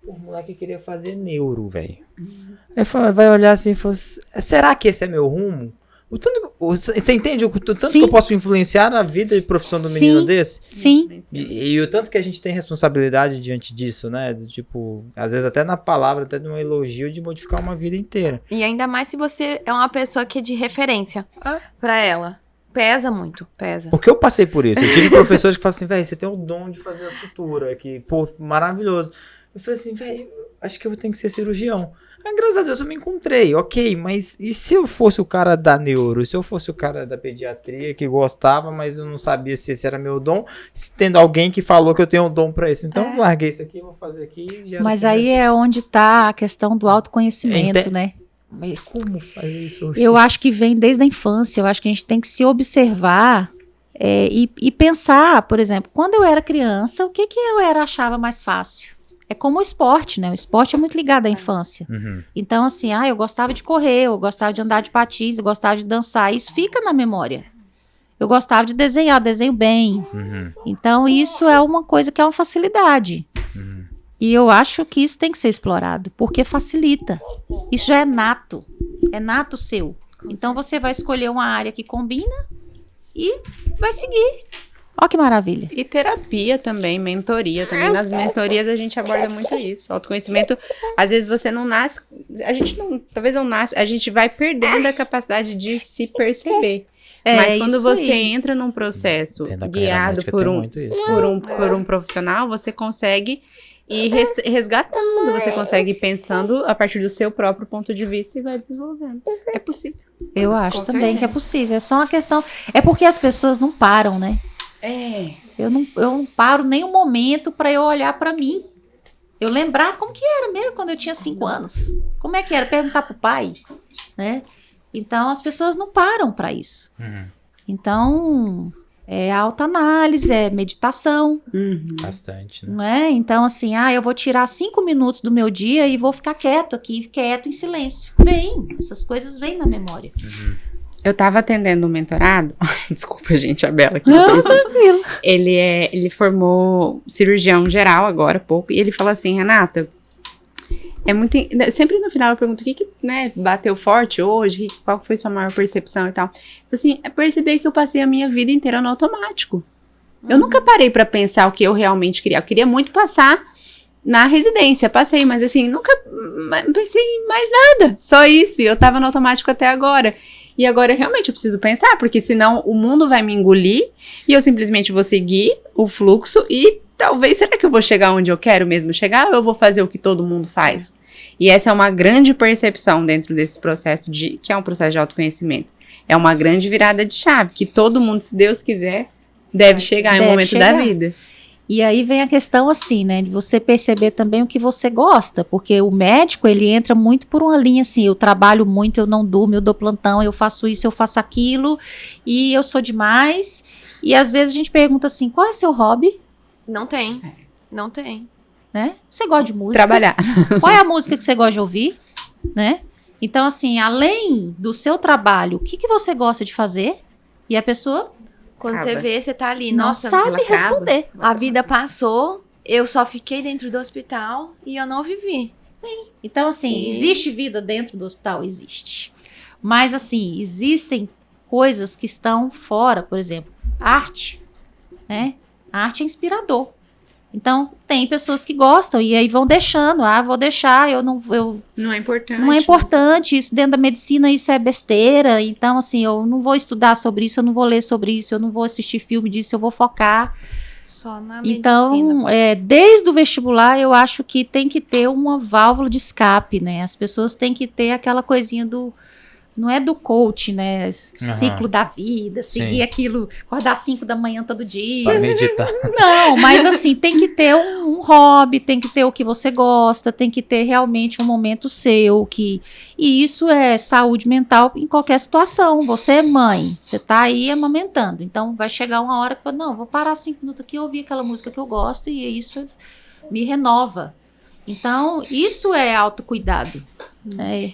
Pô, o moleque queria fazer neuro, velho. Aí vai olhar assim e fala, será que esse é meu rumo? Você entende o tanto que eu posso influenciar na vida e profissão do menino desse? Sim. E o tanto que a gente tem responsabilidade diante disso, né? Tipo, às vezes até na palavra, até num elogio de modificar uma vida inteira. E ainda mais se você é uma pessoa que é de referência pra ela. Pesa muito, pesa. Porque eu passei por isso. Eu tive professores que falam assim, velho, você tem o dom de fazer a sutura, que, pô, maravilhoso. Eu falei assim, velho, acho que eu tenho que ser cirurgião. Graças a Deus eu me encontrei, ok, mas e se eu fosse o cara da neuro, se eu fosse o cara da pediatria que gostava, mas eu não sabia se esse era meu dom, se tendo alguém que falou que eu tenho um dom pra isso, então eu larguei isso aqui, vou fazer aqui. Mas aí é onde tá a questão do autoconhecimento, né? Mas como fazer isso? Eu acho que vem desde a infância, eu acho que a gente tem que se observar e pensar, por exemplo, quando eu era criança, o que eu achava mais fácil? É como o esporte, né? O esporte é muito ligado à infância. Então, assim, eu gostava de correr, eu gostava de andar de patins, eu gostava de dançar. Isso fica na memória. Eu gostava de desenhar, desenho bem. Então, isso é uma coisa que é uma facilidade. E eu acho que isso tem que ser explorado, porque facilita. Isso já é nato seu. Então, você vai escolher uma área que combina e vai seguir. Olha que maravilha. E terapia também, mentoria também. Nas mentorias a gente aborda muito isso. Autoconhecimento, às vezes você não nasce, talvez não nasce, a gente vai perdendo a capacidade de se perceber. Mas quando você entra num processo guiado por um profissional, você consegue ir resgatando, você consegue ir pensando a partir do seu próprio ponto de vista e vai desenvolvendo. É possível. Eu acho também que é possível. É só uma questão. É porque as pessoas não param, né? Eu não paro nem um momento para eu olhar para mim. Eu lembrar como que era mesmo quando eu tinha 5 anos. Como é que era? Perguntar pro pai, né? Então, as pessoas não param para isso. Então, é autoanálise, é meditação. Bastante, né? Não é? Então, assim, eu vou tirar 5 minutos do meu dia e vou ficar quieto aqui, quieto em silêncio. Essas coisas vêm na memória. Eu tava atendendo um mentorado, desculpa gente, a Bela aqui. Não, tranquilo. Ele formou cirurgião geral agora há pouco, e ele falou assim, Renata, sempre no final eu pergunto o que né, bateu forte hoje, qual foi sua maior percepção e tal. Assim, é perceber que eu passei a minha vida inteira no automático. Eu nunca parei pra pensar o que eu realmente queria. Eu queria muito passar na residência, passei, mas assim, nunca pensei em mais nada, só isso, e eu tava no automático até agora. E agora realmente eu preciso pensar, porque senão o mundo vai me engolir e eu simplesmente vou seguir o fluxo e talvez, será que eu vou chegar onde eu quero mesmo chegar ou eu vou fazer o que todo mundo faz? E essa é uma grande percepção dentro desse processo, que é um processo de autoconhecimento. É uma grande virada de chave, que todo mundo, se Deus quiser, deve chegar em um momento da vida. E aí vem a questão assim, né, de você perceber também o que você gosta, porque o médico, ele entra muito por uma linha assim, eu trabalho muito, eu não durmo, eu dou plantão, eu faço isso, eu faço aquilo, e eu sou demais, e às vezes a gente pergunta assim, qual é seu hobby? Não tem, não tem. Né? Você gosta de música? Trabalhar. Qual é a música que você gosta de ouvir? Né? Então assim, além do seu trabalho, o que você gosta de fazer? E a pessoa... Quando você vê, você tá ali, não nossa, sabe responder. A vida passou, eu só fiquei dentro do hospital e eu não vivi. Sim. Então, assim, existe vida dentro do hospital? Existe. Mas, assim, existem coisas que estão fora, por exemplo, arte, né? A arte é inspirador. Então, tem pessoas que gostam e aí vão deixando. Vou deixar, não é importante. Não é importante, isso dentro da medicina, isso é besteira. Então, assim, eu não vou estudar sobre isso, eu não vou ler sobre isso, eu não vou assistir filme disso, eu vou focar só na medicina. Então, desde o vestibular, eu acho que tem que ter uma válvula de escape, né? As pessoas têm que ter aquela coisinha do... não é do coach, né? Ciclo da vida, seguir aquilo, acordar às 5 da manhã todo dia. Pra meditar. Não, mas assim, tem que ter um hobby, tem que ter o que você gosta, tem que ter realmente um momento seu, e isso é saúde mental em qualquer situação. Você é mãe, você tá aí amamentando, então vai chegar uma hora que não, vou parar 5 minutos aqui, ouvir aquela música que eu gosto e isso me renova. Então, isso é autocuidado.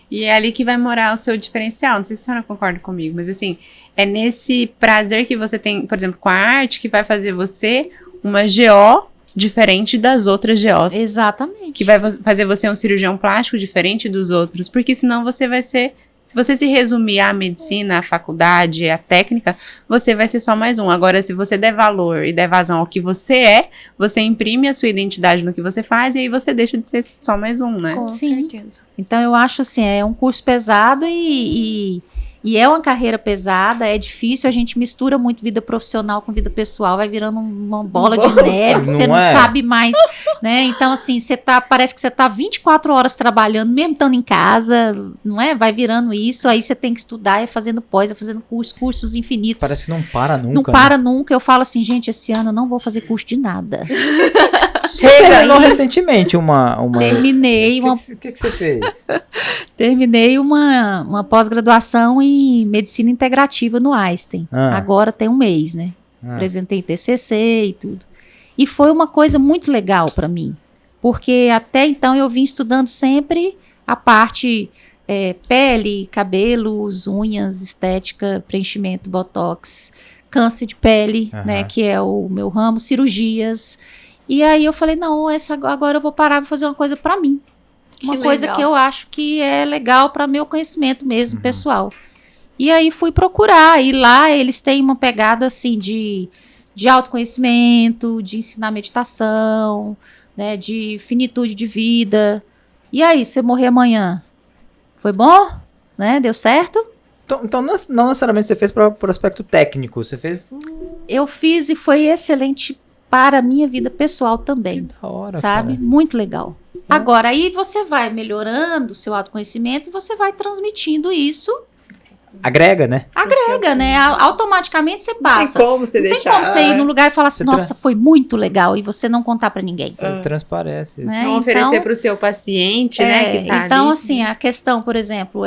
E é ali que vai morar o seu diferencial. Não sei se a senhora concorda comigo, mas assim, é nesse prazer que você tem, por exemplo, com a arte, que vai fazer você uma GO diferente das outras GOs. Exatamente. Que vai fazer você um cirurgião plástico diferente dos outros, porque senão você vai ser... Se você se resumir à medicina, à faculdade, à técnica, você vai ser só mais um. Agora, se você der valor e der vazão ao que você é, você imprime a sua identidade no que você faz e aí você deixa de ser só mais um, né? Com certeza. Então, eu acho assim, é um curso pesado e é uma carreira pesada, é difícil, a gente mistura muito vida profissional com vida pessoal, vai virando uma bola de neve, você não sabe mais, né? Então, assim, parece que você tá 24 horas trabalhando, mesmo estando em casa, não é? Vai virando isso, aí você tem que estudar, fazendo pós, fazendo cursos infinitos. Parece que não para nunca. Não para nunca. Eu falo assim, gente, esse ano eu não vou fazer curso de nada. Você terminou recentemente uma... Terminei uma... O que você fez? Terminei uma pós-graduação em medicina integrativa no Einstein. Agora tem um mês, né? Apresentei TCC e tudo. E foi uma coisa muito legal para mim. Porque até então eu vim estudando sempre a parte pele, cabelos, unhas, estética, preenchimento, botox, câncer de pele, né? Que é o meu ramo, cirurgias. E aí eu falei, não, agora eu vou parar e vou fazer uma coisa para mim. Uma coisa que eu acho que é legal para meu conhecimento mesmo, pessoal. E aí fui procurar, e lá eles têm uma pegada assim de autoconhecimento, de ensinar meditação, né, de finitude de vida. E aí, você morrer amanhã, foi bom? Né? Deu certo? Então não necessariamente você fez para o aspecto técnico, você fez... Eu fiz e foi excelente para a minha vida pessoal também. Que da hora, sabe? cara. Muito legal. Agora, aí você vai melhorando o seu autoconhecimento e você vai transmitindo isso. Agrega, né? Agrega, né? Automaticamente você passa. Tem como você não deixar. Tem como você ir no lugar e falar assim, nossa, foi muito legal, e você não contar pra ninguém. Você transparece. Né? Não oferecer pro seu paciente, né? Que tá então, ali. assim, a questão, por exemplo,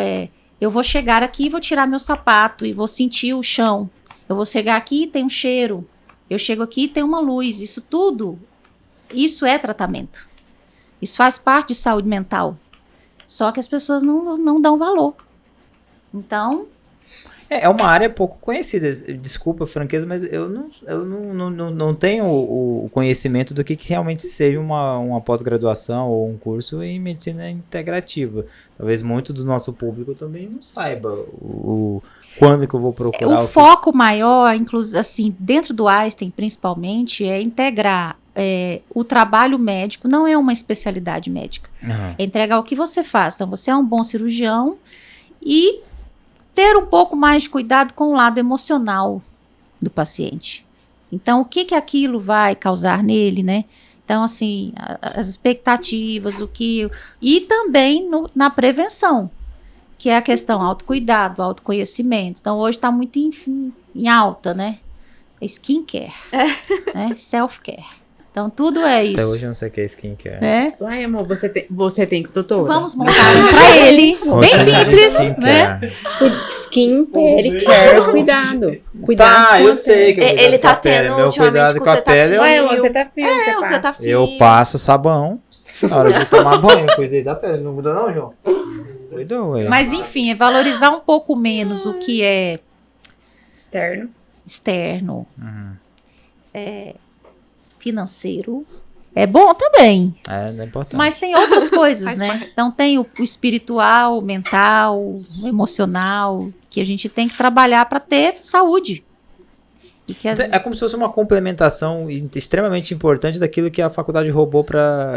eu vou chegar aqui e vou tirar meu sapato e vou sentir o chão. Eu vou chegar aqui e tem um cheiro. Eu chego aqui e tem uma luz. Isso tudo, isso é tratamento. Isso faz parte de saúde mental. Só que as pessoas não dão valor. Então... É uma área pouco conhecida. Desculpa a franqueza, mas eu não tenho o conhecimento do que realmente seja uma pós-graduação ou um curso em medicina integrativa. Talvez muito do nosso público também não saiba quando que eu vou procurar. O foco maior, inclusive, assim, dentro do Einstein, principalmente, é integrar o trabalho médico, não é uma especialidade médica. É entregar o que você faz. Então, você é um bom cirurgião e ter um pouco mais de cuidado com o lado emocional do paciente. Então, o que aquilo vai causar nele, né? Então, assim, as expectativas, e também na prevenção, que é a questão autocuidado, autoconhecimento. Então, hoje está muito em alta, né? Skincare, né? Self-care. Então, tudo é isso. Até hoje eu não sei o que é skincare. Ai, amor, você tem doutora? Vamos montar um pra ele. Bem simples, né? Skincare, care, cuidado. Cuidado. Tá, eu sei que ele tá tendo meu ultimamente cuidado com com a pele. Ué, você tá fio, você tá fio. Eu passo sabão na hora de tomar banho. Cuidei da pele. Não mudou não, João? Cuidou, ué. Mas, enfim, é valorizar um pouco menos o que é externo. Financeiro. É bom também. Não é importante. Mas tem outras coisas, né? Então tem o espiritual, o mental, o emocional, que a gente tem que trabalhar para ter saúde. E que É como se fosse uma complementação extremamente importante daquilo que a faculdade roubou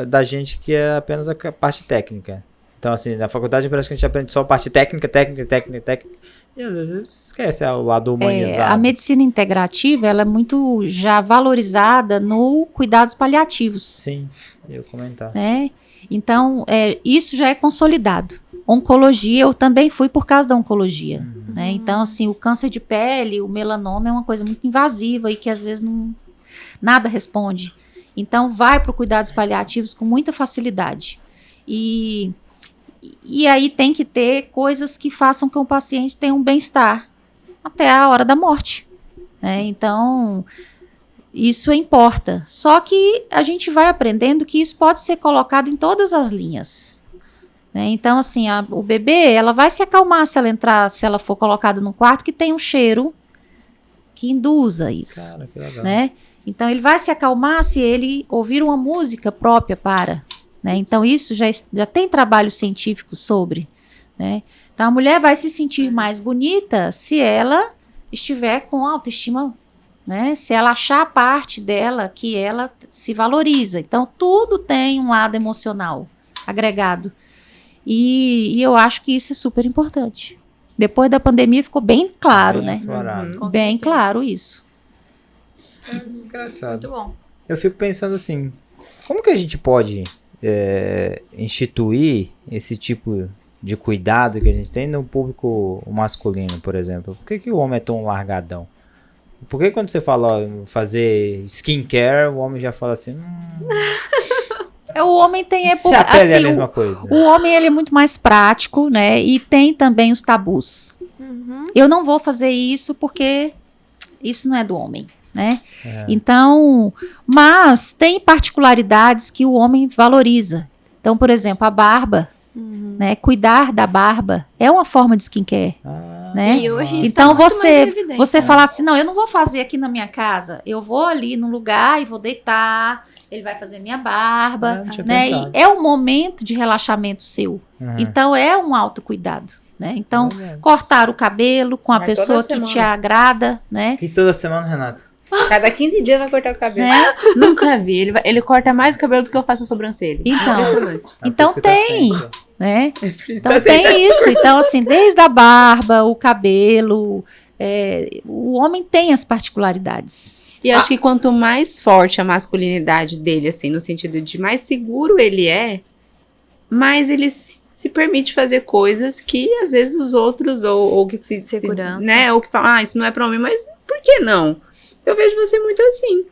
da gente, que é apenas a parte técnica. Então, assim, na faculdade parece que a gente aprende só a parte técnica. E às vezes esquece o lado humanizado. A medicina integrativa, ela é muito já valorizada no cuidados paliativos. Sim, eu ia comentar. Né? Então, isso já é consolidado. oncologia, eu também fui por causa da oncologia, né? Então, assim, o câncer de pele, o melanoma é uma coisa muito invasiva e que às vezes nada responde. Então, vai para cuidados paliativos com muita facilidade. E aí tem que ter coisas que façam que o paciente tenha um bem-estar até a hora da morte, né? Então, isso importa. Só que a gente vai aprendendo que isso pode ser colocado em todas as linhas, né? Então, assim, o bebê, ela vai se acalmar se ela for colocada num quarto que tem um cheiro que induza isso. Cara, que legal. Né? Então, ele vai se acalmar se ele ouvir uma música própria para, né? Então, isso já tem trabalho científico sobre, né? Então, a mulher vai se sentir mais bonita se ela estiver com autoestima, né? Se ela achar a parte dela que ela se valoriza. Então, tudo tem um lado emocional agregado. E eu acho que isso é super importante. Depois da pandemia ficou bem claro, Bem né? aflorado. Bem claro isso. É engraçado. Muito bom. Eu fico pensando assim, como que a gente pode instituir esse tipo de cuidado que a gente tem no público masculino, por exemplo? Por que o homem é tão largadão? Por que quando você fala fazer skincare, o homem já fala assim... O homem tem Se a pele assim, é a mesma coisa. o homem ele é muito mais prático, né? E tem também os tabus. Eu não vou fazer isso porque isso não é do homem, né? Então, mas tem particularidades que o homem valoriza. Então, por exemplo, a barba, né? Cuidar da barba é uma forma de skincare, né? E hoje isso Então tá muito mais em evidência. você fala assim, não, eu não vou fazer aqui na minha casa, eu vou ali no lugar e vou deitar, ele vai fazer minha barba, não tinha né? pensado. E é um momento de relaxamento seu. Então é um autocuidado, né? Então cortar o cabelo com a Vai pessoa toda que te semana. agrada, né? Que toda semana, Renata. Cada 15 dias vai cortar o cabelo. Né? Nunca vi. Ele corta mais o cabelo do que eu faço a sobrancelha. Então, Impressionante. Então Por isso que tá tem, sempre. né? Então Tá sempre- tem isso. Então assim, desde a barba, o cabelo, o homem tem as particularidades. E acho que quanto mais forte a masculinidade dele, assim, no sentido de mais seguro ele é, mais ele se permite fazer coisas que às vezes os outros, ou que Segurança. né? Ou que falam, isso não é pra homem, mas por que não? Eu vejo você muito assim.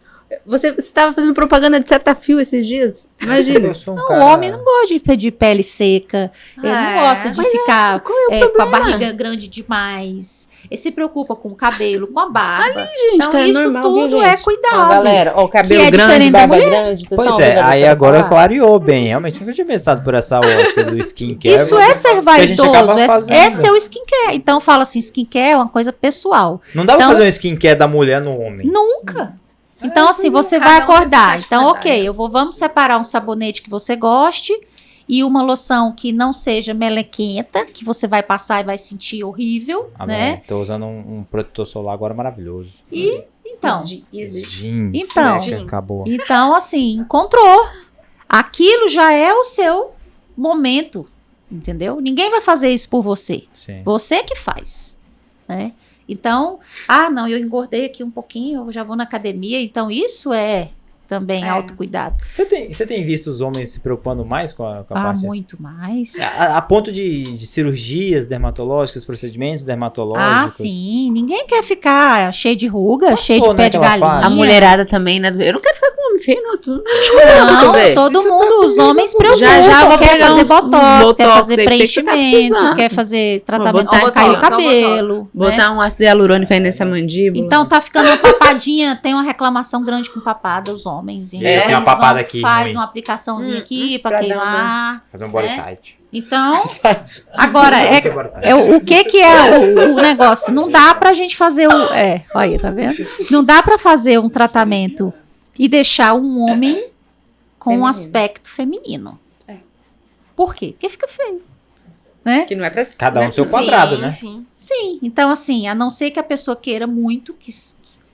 Você tava fazendo propaganda de Cetaphil esses dias? Imagina. Eu sou um O cara... homem não gosta de pele seca, ele não gosta de ficar com a barriga grande demais, ele se preocupa com o cabelo, com a barba. Gente, Então tá isso normal, tudo viu, é gente? cuidado. Ó, galera, ó, cabelo Que é grande, diferente da barba mulher. grande. vocês Pois tão é, ouvindo a aí doutora agora falar? clareou bem. Realmente, nunca tinha pensado por essa ótica do skincare. Isso é ser que a gente acaba vaidoso, fazendo. é seu skincare. Então fala assim, skincare é uma coisa pessoal. Não dá pra Então- fazer um skincare da mulher no homem. Nunca. Então assim, você cada vai um tem sua acordar. Então particularidade. ok, vamos separar um sabonete que você goste e uma loção que não seja melequenta, que você vai passar e vai sentir horrível, né? Tô usando um protetor solar agora maravilhoso. Então, Jeans. Então. né, que acabou. Então, assim, encontrou. Aquilo já é o seu momento, entendeu? Ninguém vai fazer isso por você. Sim. Você que faz, né? Então, não, eu engordei aqui um pouquinho, eu já vou na academia. Então, isso é também autocuidado. Você tem visto os homens se preocupando mais com a parte... Muito mais. A ponto de cirurgias dermatológicas, procedimentos dermatológicos. Sim. Ninguém quer ficar cheio de ruga, Passou, cheio de né, pé de aquela galinha. fase. A mulherada também, né? Eu não quero ficar com homem feio, não. Não, velho. todo mundo, os homens preocupam, Já vou quer pegar fazer uns botox, quer botox fazer aí, porque você tá preenchimento, precisando. quer fazer tratamento botar pra cair o botox, só cabelo. né? Botar um ácido hialurônico aí nessa mandíbula. Então tá ficando uma papadinha, tem uma reclamação grande com papada, os homens. Então, tem uma eles papada vão- aqui, Faz ruim. uma aplicaçãozinha aqui pra pra dar queimar. Fazer um body né? tight. Então, agora, O que é body tight? o que é o negócio? Não dá pra gente fazer olha aí, tá vendo? Não dá pra fazer um tratamento e deixar um homem com um Feminino. aspecto feminino. Por quê? Porque fica feio, né? Que não é pra... Cada um né? no seu quadrado, né? Sim. Sim, então assim, a não ser que a pessoa queira muito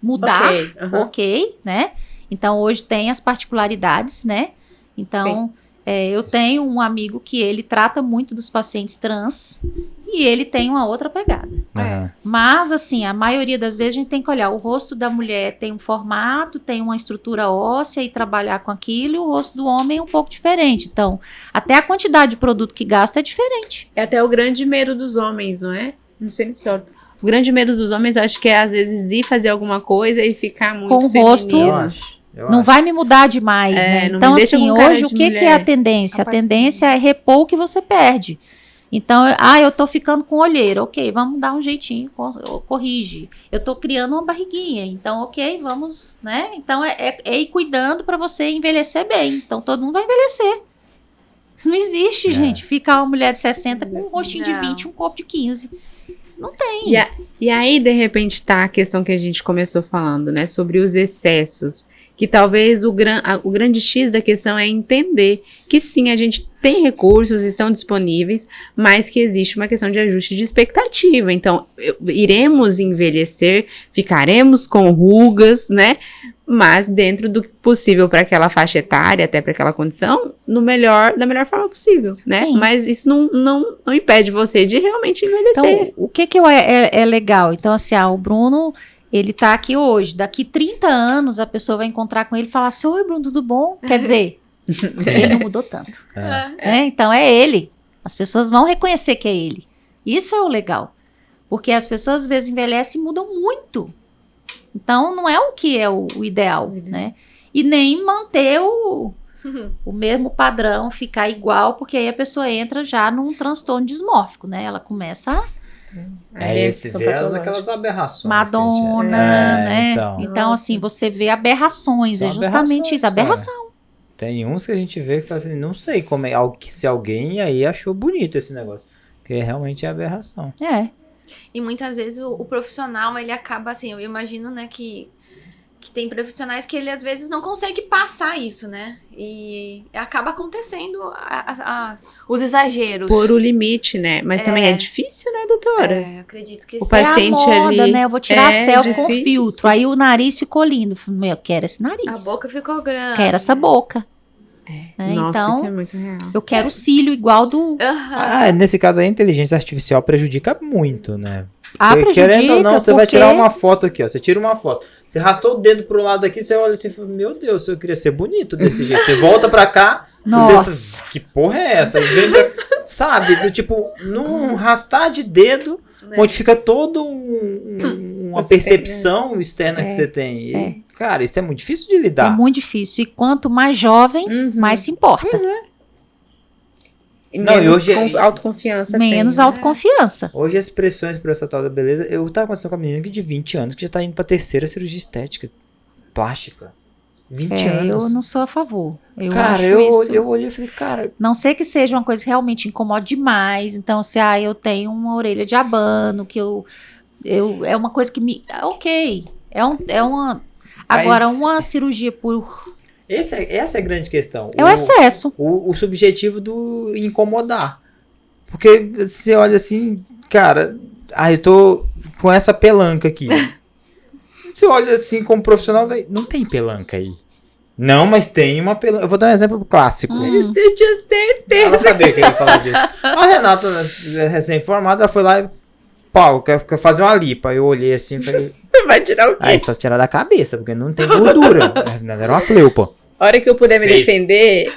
mudar, Ok, aham. ok, né? Então hoje tem as particularidades, né? Então Eu tenho um amigo que ele trata muito dos pacientes trans e ele tem uma outra pegada. Mas, assim, a maioria das vezes a gente tem que olhar, o rosto da mulher tem um formato, tem uma estrutura óssea e trabalhar com aquilo, e o rosto do homem é um pouco diferente. Então, até a quantidade de produto que gasta é diferente. É até o grande medo dos homens, não é? Não sei se é o grande medo dos homens, acho que é às vezes ir fazer alguma coisa e ficar muito com o rosto. Não vai me mudar demais, né? Então, assim, hoje o que é a tendência? A tendência é repor o que você perde. Então, eu tô ficando com olheira, ok, vamos dar um jeitinho, corrige. Eu tô criando uma barriguinha, então, ok, vamos, né? Então, é ir cuidando para você envelhecer bem. Então, todo mundo vai envelhecer. Não existe, gente, ficar uma mulher de 60 com um rostinho de 20, um corpo de 15. Não tem. E aí, de repente, tá a questão que a gente começou falando, né? Sobre os excessos. Que talvez o grande X da questão é entender que sim, a gente tem recursos, estão disponíveis, mas que existe uma questão de ajuste de expectativa. Então, iremos envelhecer, ficaremos com rugas, né? Mas dentro do possível para aquela faixa etária, até para aquela condição, da melhor forma possível, né? Sim. Mas isso não impede você de realmente envelhecer. Então, o que é legal? Então, assim, o Bruno... Ele tá aqui hoje, daqui 30 anos a pessoa vai encontrar com ele e falar assim, oi Bruno, tudo bom? Quer dizer, ele não mudou tanto. Então é ele. As pessoas vão reconhecer que é ele. Isso é o legal. Porque as pessoas às vezes envelhecem e mudam muito. Então não é o que é o ideal, né? E nem manter o mesmo padrão, ficar igual, porque aí a pessoa entra já num transtorno dismórfico, né? Ela começa a... Você vê aquelas aberrações. Madonna, né? Então assim, você vê aberrações, são justamente isso, aberração. Tem uns que a gente vê que fala assim, não sei como se alguém aí achou bonito esse negócio, porque realmente é aberração. E muitas vezes o profissional, ele acaba assim, eu imagino, né, que tem profissionais que ele às vezes não consegue passar isso, né? E acaba acontecendo os exageros. Por o limite, né? Mas também é difícil, né, doutora? Eu acredito que o paciente é a moda, ali, né? Eu vou tirar a selfie com filtro. Aí o nariz ficou lindo. Eu quero esse nariz. A boca ficou grande. Quero essa boca. Nossa, então, isso é muito real. Eu quero o cílio igual do... Nesse caso aí, a inteligência artificial prejudica muito, né? Prejudica, querendo ou não, você vai tirar uma foto aqui, ó. Você tira uma foto. Você arrastou o dedo pro lado aqui, você olha assim e fala, meu Deus, eu queria ser bonito desse jeito. Você volta pra cá. Nossa. Que porra é essa? Sabe? Tipo, num arrastar de dedo, onde fica todo uma percepção externa que você tem. E, cara, isso é muito difícil de lidar. É muito difícil. E quanto mais jovem, mais se importa. Pois é. Menos autoconfiança. Menos autoconfiança. Hoje as pressões por essa tal da beleza... Eu tava conversando com uma menina de 20 anos que já tá indo pra terceira cirurgia estética plástica. 20 anos. Eu não sou a favor. Eu olhei e falei, cara... Não sei que seja uma coisa que realmente incomoda demais. Então, se eu tenho uma orelha de abano, que é uma coisa que me... Ok. É uma... Agora, uma cirurgia por... Essa é a grande questão. É o excesso. O subjetivo do incomodar. Porque você olha assim, cara, eu tô com essa pelanca aqui. Você olha assim como profissional, não tem pelanca aí. Não, mas tem uma pelanca. Eu vou dar um exemplo clássico. Eu tinha certeza. Ela sabia que eu ia falar disso. A Renata, recém-formada, ela foi lá e, eu quero fazer uma lipa. Eu olhei assim e falei... Vai tirar o quê? Aí só tirar da cabeça, porque não tem gordura. Era uma fleupa. A hora que eu puder me defender,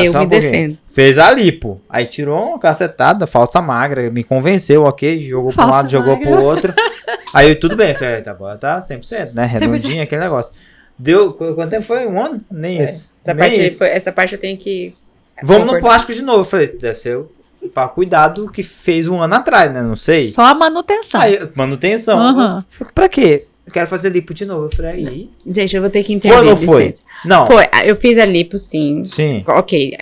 eu me defendo. Fez a lipo. Aí tirou uma cacetada, falsa magra, me convenceu, ok? Jogou pra um lado, jogou pro outro. Aí tudo bem, falei, agora tá 100%, né? Redondinho, aquele negócio. Deu, quanto tempo foi? Um ano? Nem isso. Essa parte eu tenho que... Vamos no plástico de novo. Eu falei, deve ser pra cuidar do que fez um ano atrás, né? Não sei. Só a manutenção. Aí, manutenção. Pra quê? Eu quero fazer lipo de novo. Eu falei, aí... Gente, eu vou ter que intervir. Foi ou não foi? Não. Foi. Eu fiz a lipo, sim. Sim. Ok.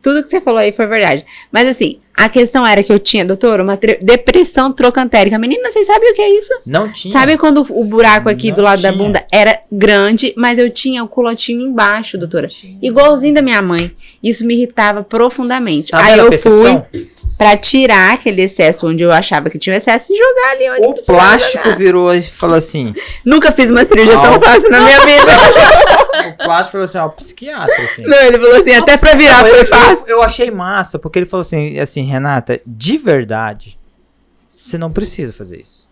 Tudo que você falou aí foi verdade. Mas assim, a questão era que eu tinha, doutora, uma depressão trocantérica. Menina, vocês sabem o que é isso? Não tinha. Sabe quando o buraco aqui do lado da bunda era grande, mas eu tinha o culotinho embaixo, doutora? Igualzinho da minha mãe. Isso me irritava profundamente. Tá aí eu fui... pra tirar aquele excesso onde eu achava que tinha excesso e jogar ali onde O precisava plástico jogar. virou e falou assim... Nunca fiz uma cirurgia tão fácil na minha vida. O plástico falou assim, ó, psiquiatra, assim. Não, ele falou assim, até pra virar foi fácil. Eu achei massa, porque ele falou assim, Renata, de verdade, você não precisa fazer isso.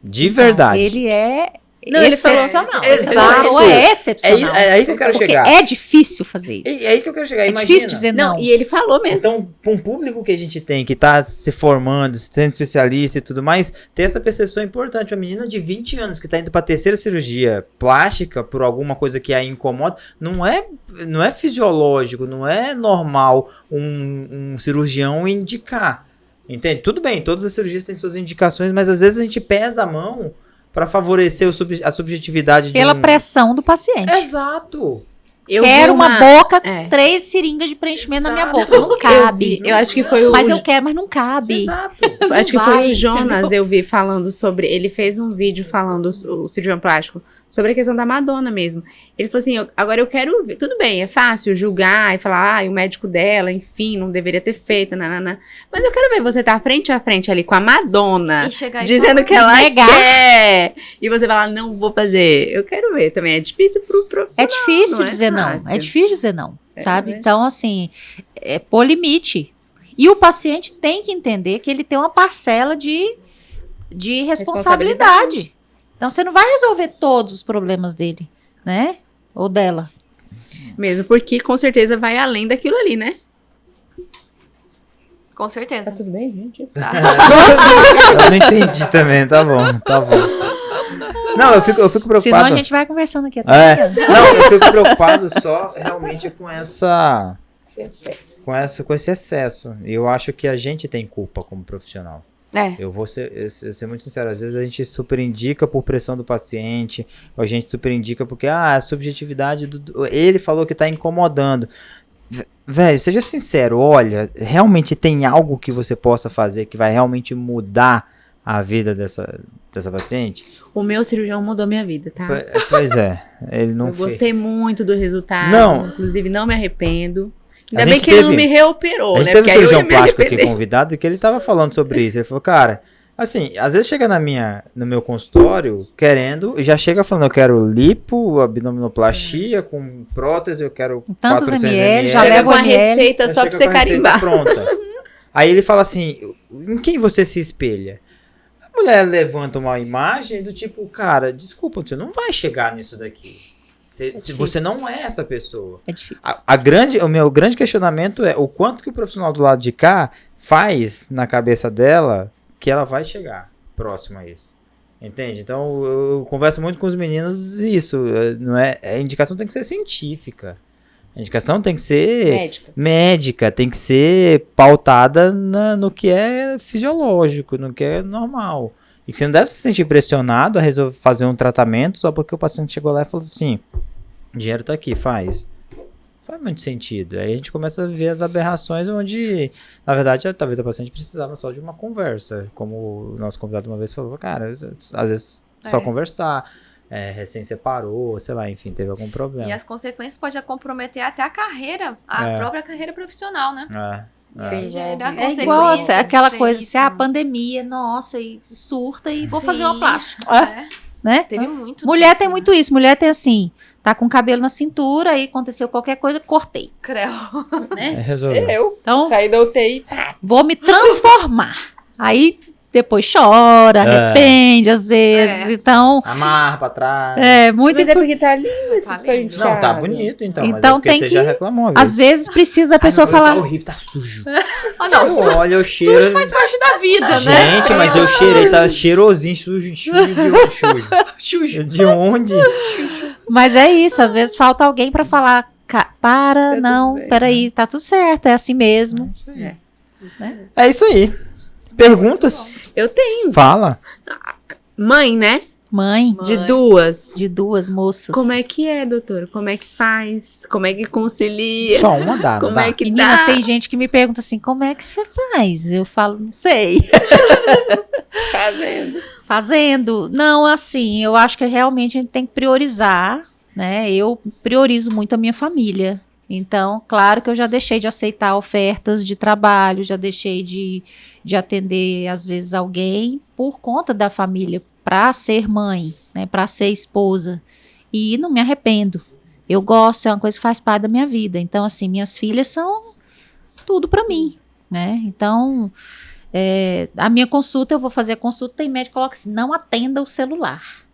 De verdade. Ele é Não, ele falou- excepcional. Exato. Essa pessoa é excepcional. É aí que eu quero porque chegar. é difícil fazer isso. É aí que eu quero chegar, É imagina. difícil dizer não. Não, e ele falou mesmo. Então, para um público que a gente tem, que tá se formando, sendo especialista e tudo mais, ter essa percepção é importante. Uma menina de 20 anos que tá indo pra terceira cirurgia plástica por alguma coisa que a incomoda, não é fisiológico, não é normal um cirurgião indicar. Entende? Tudo bem, todas as cirurgias têm suas indicações, mas às vezes a gente pesa a mão pra favorecer a subjetividade Pela de pressão do paciente. Exato. Eu Quero vi uma boca com É. 3 seringas de preenchimento na minha Exato. boca. Não cabe. Eu acho que foi o... Mas eu quero, mas não cabe. Exato. Acho que Não foi vai, o Jonas, entendeu? eu vi falando sobre... Ele fez um vídeo falando, o cirurgião plástico, sobre a questão da Madonna mesmo. Ele falou assim, agora eu quero ver... Tudo bem, é fácil julgar e falar, o médico dela, enfim, não deveria ter feito, nanana. Mas eu quero ver você tá frente a frente ali com a Madonna, E chegar e dizendo falar, que ela negar. quer. E você falar, não vou fazer. Eu quero ver também. É difícil pro É profissional. difícil não é dizer não. fácil. É difícil dizer não, sabe? né? Então, assim, pôr limite. E o paciente tem que entender que ele tem uma parcela de responsabilidade. Então, você não vai resolver todos os problemas dele, né? Ou dela. Mesmo porque com certeza vai além daquilo ali, né? Com certeza. tudo bem, gente? Tá. Eu não entendi também, tá bom. Não, eu fico preocupado. Senão a gente vai conversando aqui até É. amanhã. Não, eu fico preocupado só realmente com esse excesso. E eu acho que a gente tem culpa como profissional. Eu vou ser muito sincero, às vezes a gente super indica por pressão do paciente, ou a gente super indica porque, a subjetividade ele falou que tá incomodando. Velho, seja sincero, olha, realmente tem algo que você possa fazer que vai realmente mudar a vida dessa paciente? O meu cirurgião mudou minha vida, tá? Pois é, ele não Eu fez. gostei muito do resultado. Não. Inclusive, não me arrependo. A Ainda bem gente que ele não teve- me reoperou, A gente né? teve Porque um aí eu ia cirurgião me plástico aqui arrepender. convidado e que ele tava falando sobre isso. Ele falou, cara, assim, às vezes chega no meu consultório querendo, e já chega falando, eu quero lipo, abdominoplastia com prótese, eu quero Tantos 400 ml, já Chega leva com a o ml. receita só pra chega você com a receita carimbar. pronta. Aí ele fala assim, em quem você se espelha? A mulher levanta uma imagem do tipo, cara, desculpa, você não vai chegar nisso daqui. Se você não é essa pessoa. É difícil. O meu grande questionamento é o quanto que o profissional do lado de cá faz na cabeça dela que ela vai chegar próximo a isso. Entende? Então eu converso muito com os meninos isso. Não é, a indicação tem que ser científica. A indicação tem que ser médica, tem que ser pautada no que é fisiológico, no que é normal. E você não deve se sentir pressionado a fazer um tratamento só porque o paciente chegou lá e falou assim, o dinheiro tá aqui, faz. Faz muito sentido. Aí a gente começa a ver as aberrações onde, na verdade, talvez a paciente precisava só de uma conversa. Como o nosso convidado uma vez falou, cara, às vezes só conversar, recém separou, sei lá, enfim, teve algum problema. E as consequências podem comprometer até a carreira, própria carreira profissional, né? Sim, Gerar É igual consequências, aquela sim, coisa, se a sim. pandemia, nossa, e surta e vou fazer Sim. uma plástica, É, né? teve muito Mulher disso, tem né? muito isso, mulher tem assim, tá com cabelo na cintura, aí aconteceu qualquer coisa, cortei, Creu. né? Resolveu. Eu Então, saí da UTI. vou me transformar. Aí depois chora, arrepende às vezes, então, Amarra pra trás. muito Mas é porque tá lindo esse Tá lindo. penteado. Não, tá bonito então. Mas Então é porque tem você que- já reclamou. viu? às vezes precisa da pessoa falar, Tá horrível, tá sujo. Ah, não, Olha, eu cheiro. sujo faz parte da vida, né? Gente, mas eu cheirei, tá cheirosinho, sujo de onde? Sujo. De onde? mas é isso, às vezes falta alguém pra falar, para, tudo não, bem. peraí, tá tudo certo, é assim mesmo. É isso aí. Perguntas? Eu tenho. Fala. Mãe, né? Mãe De duas. de duas moças. Como é que é, doutora? Como é que faz? Como é que concilia? Só uma dá, não Como dá? é que Menina, dá? tem gente que me pergunta assim, como é que você faz? Eu falo, não sei. Fazendo. Fazendo. Não, assim, eu acho que realmente a gente tem que priorizar, né? Eu priorizo muito a minha família. Então, claro que eu já deixei de aceitar ofertas de trabalho, já deixei de atender, às vezes, alguém por conta da família, para ser mãe, né, para ser esposa. E não me arrependo. Eu gosto, é uma coisa que faz parte da minha vida. Então, assim, minhas filhas são tudo para mim, né? Então, a minha consulta, eu vou fazer a consulta, tem médico que coloca assim, não atenda o celular.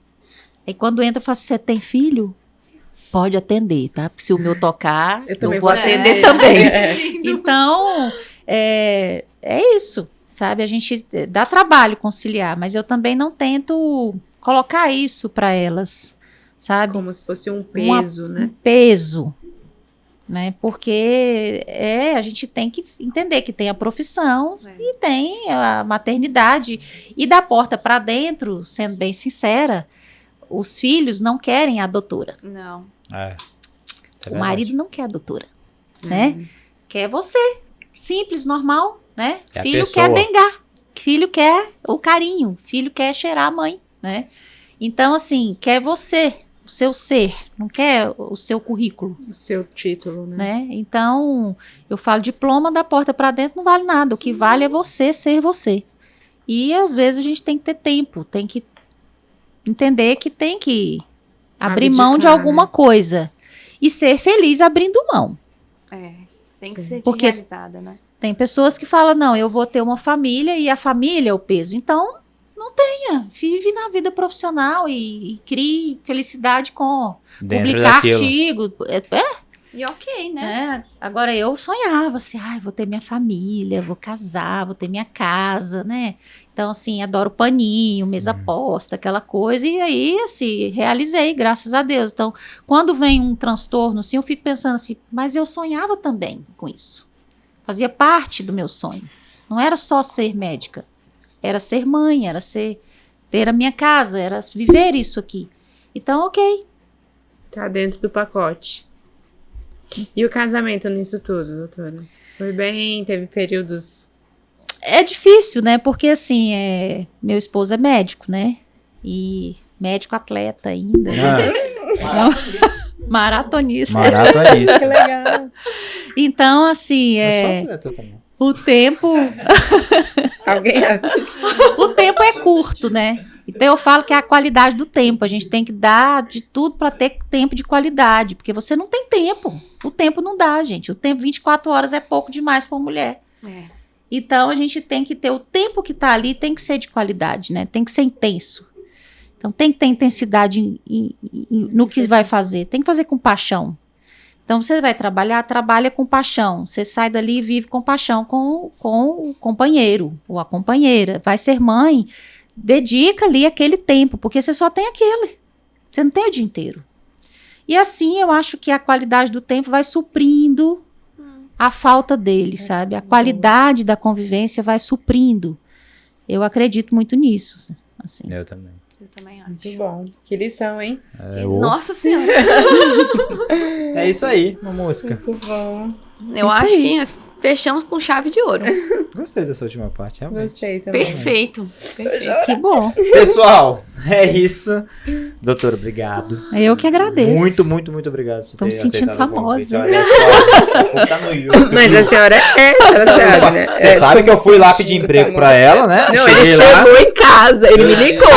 Aí quando entra, eu falo, você tem filho? Pode atender, tá? Porque se o meu tocar, eu vou atender também. Então, é isso, sabe? A gente dá trabalho conciliar, mas eu também não tento colocar isso para elas, sabe? Como se fosse um peso, né? Um peso, né? Porque a gente tem que entender que tem a profissão e tem a maternidade. E da porta para dentro, sendo bem sincera, os filhos não querem a doutora. Não. O marido não quer a doutora, né? Quer você, simples, normal, né? Filho quer dengar, filho quer o carinho, filho quer cheirar a mãe, né? Então, assim, quer você, o seu ser, não quer o seu currículo. O seu título, né? Então, eu falo, diploma da porta para dentro não vale nada, o que vale é você ser você. E, às vezes, a gente tem que ter tempo, tem que entender que tem que abrir mão de alguma coisa e ser feliz abrindo mão. Tem que ser realizada, né? Tem pessoas que falam, não, eu vou ter uma família e a família é o peso. Então, não tenha. Vive na vida profissional e crie felicidade com publicar artigo. E ok, né? Agora, eu sonhava assim, vou ter minha família, vou casar, vou ter minha casa, né? Então, assim, adoro paninho, mesa posta, aquela coisa. E aí, assim, realizei, graças a Deus. Então, quando vem um transtorno, assim, eu fico pensando assim, mas eu sonhava também com isso. Fazia parte do meu sonho. Não era só ser médica. Era ser mãe, era ter a minha casa, era viver isso aqui. Então, ok. Tá dentro do pacote. E o casamento nisso tudo, doutora? Foi bem? Teve períodos... É difícil, né? Porque, assim, meu esposo é médico, né? E médico atleta ainda. Maratonista. Que legal. Então, assim, o tempo... O tempo é curto, né? Então eu falo que é a qualidade do tempo. A gente tem que dar de tudo para ter tempo de qualidade, porque você não tem tempo. O tempo não dá, gente. O tempo 24 horas é pouco demais para uma mulher. Então a gente tem que ter o tempo que tá ali, tem que ser de qualidade, né? Tem que ser intenso. Então tem que ter intensidade no que vai fazer. Tem que fazer com paixão. Então você vai trabalhar, trabalha com paixão. Você sai dali e vive com paixão com o companheiro ou a companheira. Vai ser mãe, dedica ali aquele tempo, porque você só tem aquele. Você não tem o dia inteiro. E assim eu acho que a qualidade do tempo vai suprindo a falta dele, sabe? A qualidade da convivência vai suprindo. Eu acredito muito nisso. Assim. Eu também. Eu também acho. Muito bom. Que lição, hein? Nossa Senhora. É isso aí, uma música. Muito bom. Eu acho que fechamos com chave de ouro. Gostei dessa última parte, realmente. Gostei também. Perfeito. Que bom. Pessoal, é isso. Doutora, obrigado. Eu que agradeço. Muito, muito, muito obrigado. Tô me sentindo famosa. Olha só, tá no YouTube. Mas a senhora sabe, né? Você sabe que eu fui lá pedir emprego pra ela, né? Não, ele chegou em casa, ele me ligou.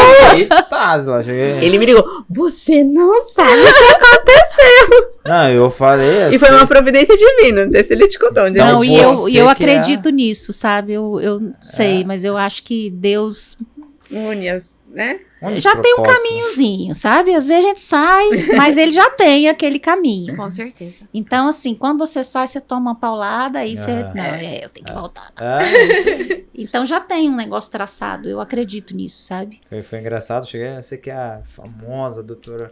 Ele me ligou. Você não sabe o que aconteceu. Não, eu falei. E foi uma providência divina. Não sei se ele te contou onde não, e eu acredito nisso, sabe? Eu sei, mas eu acho que Deus une as, né? Já tem um caminhozinho, sabe? Às vezes a gente sai, mas ele já tem aquele caminho. Com certeza. Então, assim, quando você sai, você toma uma paulada, aí você... Não, eu tenho que voltar. Então já tem um negócio traçado, eu acredito nisso, sabe? Foi engraçado, cheguei, você que é a famosa doutora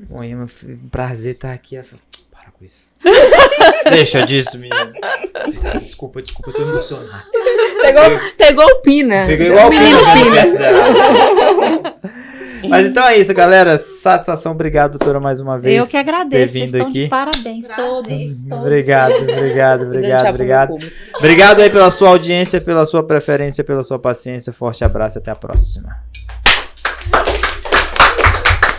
Moema, prazer estar aqui. Eu falei, para com isso. Deixa disso, menino. Desculpa, eu tô emocionado. Pegou o Pina. Pegou igual o Pina. Mas então é isso, galera. Satisfação, obrigado, doutora, mais uma vez. Eu que agradeço, vocês estão aqui. De parabéns, todos. Obrigado. Obrigado aí pela sua audiência, pela sua preferência, pela sua paciência. Forte abraço e até a próxima.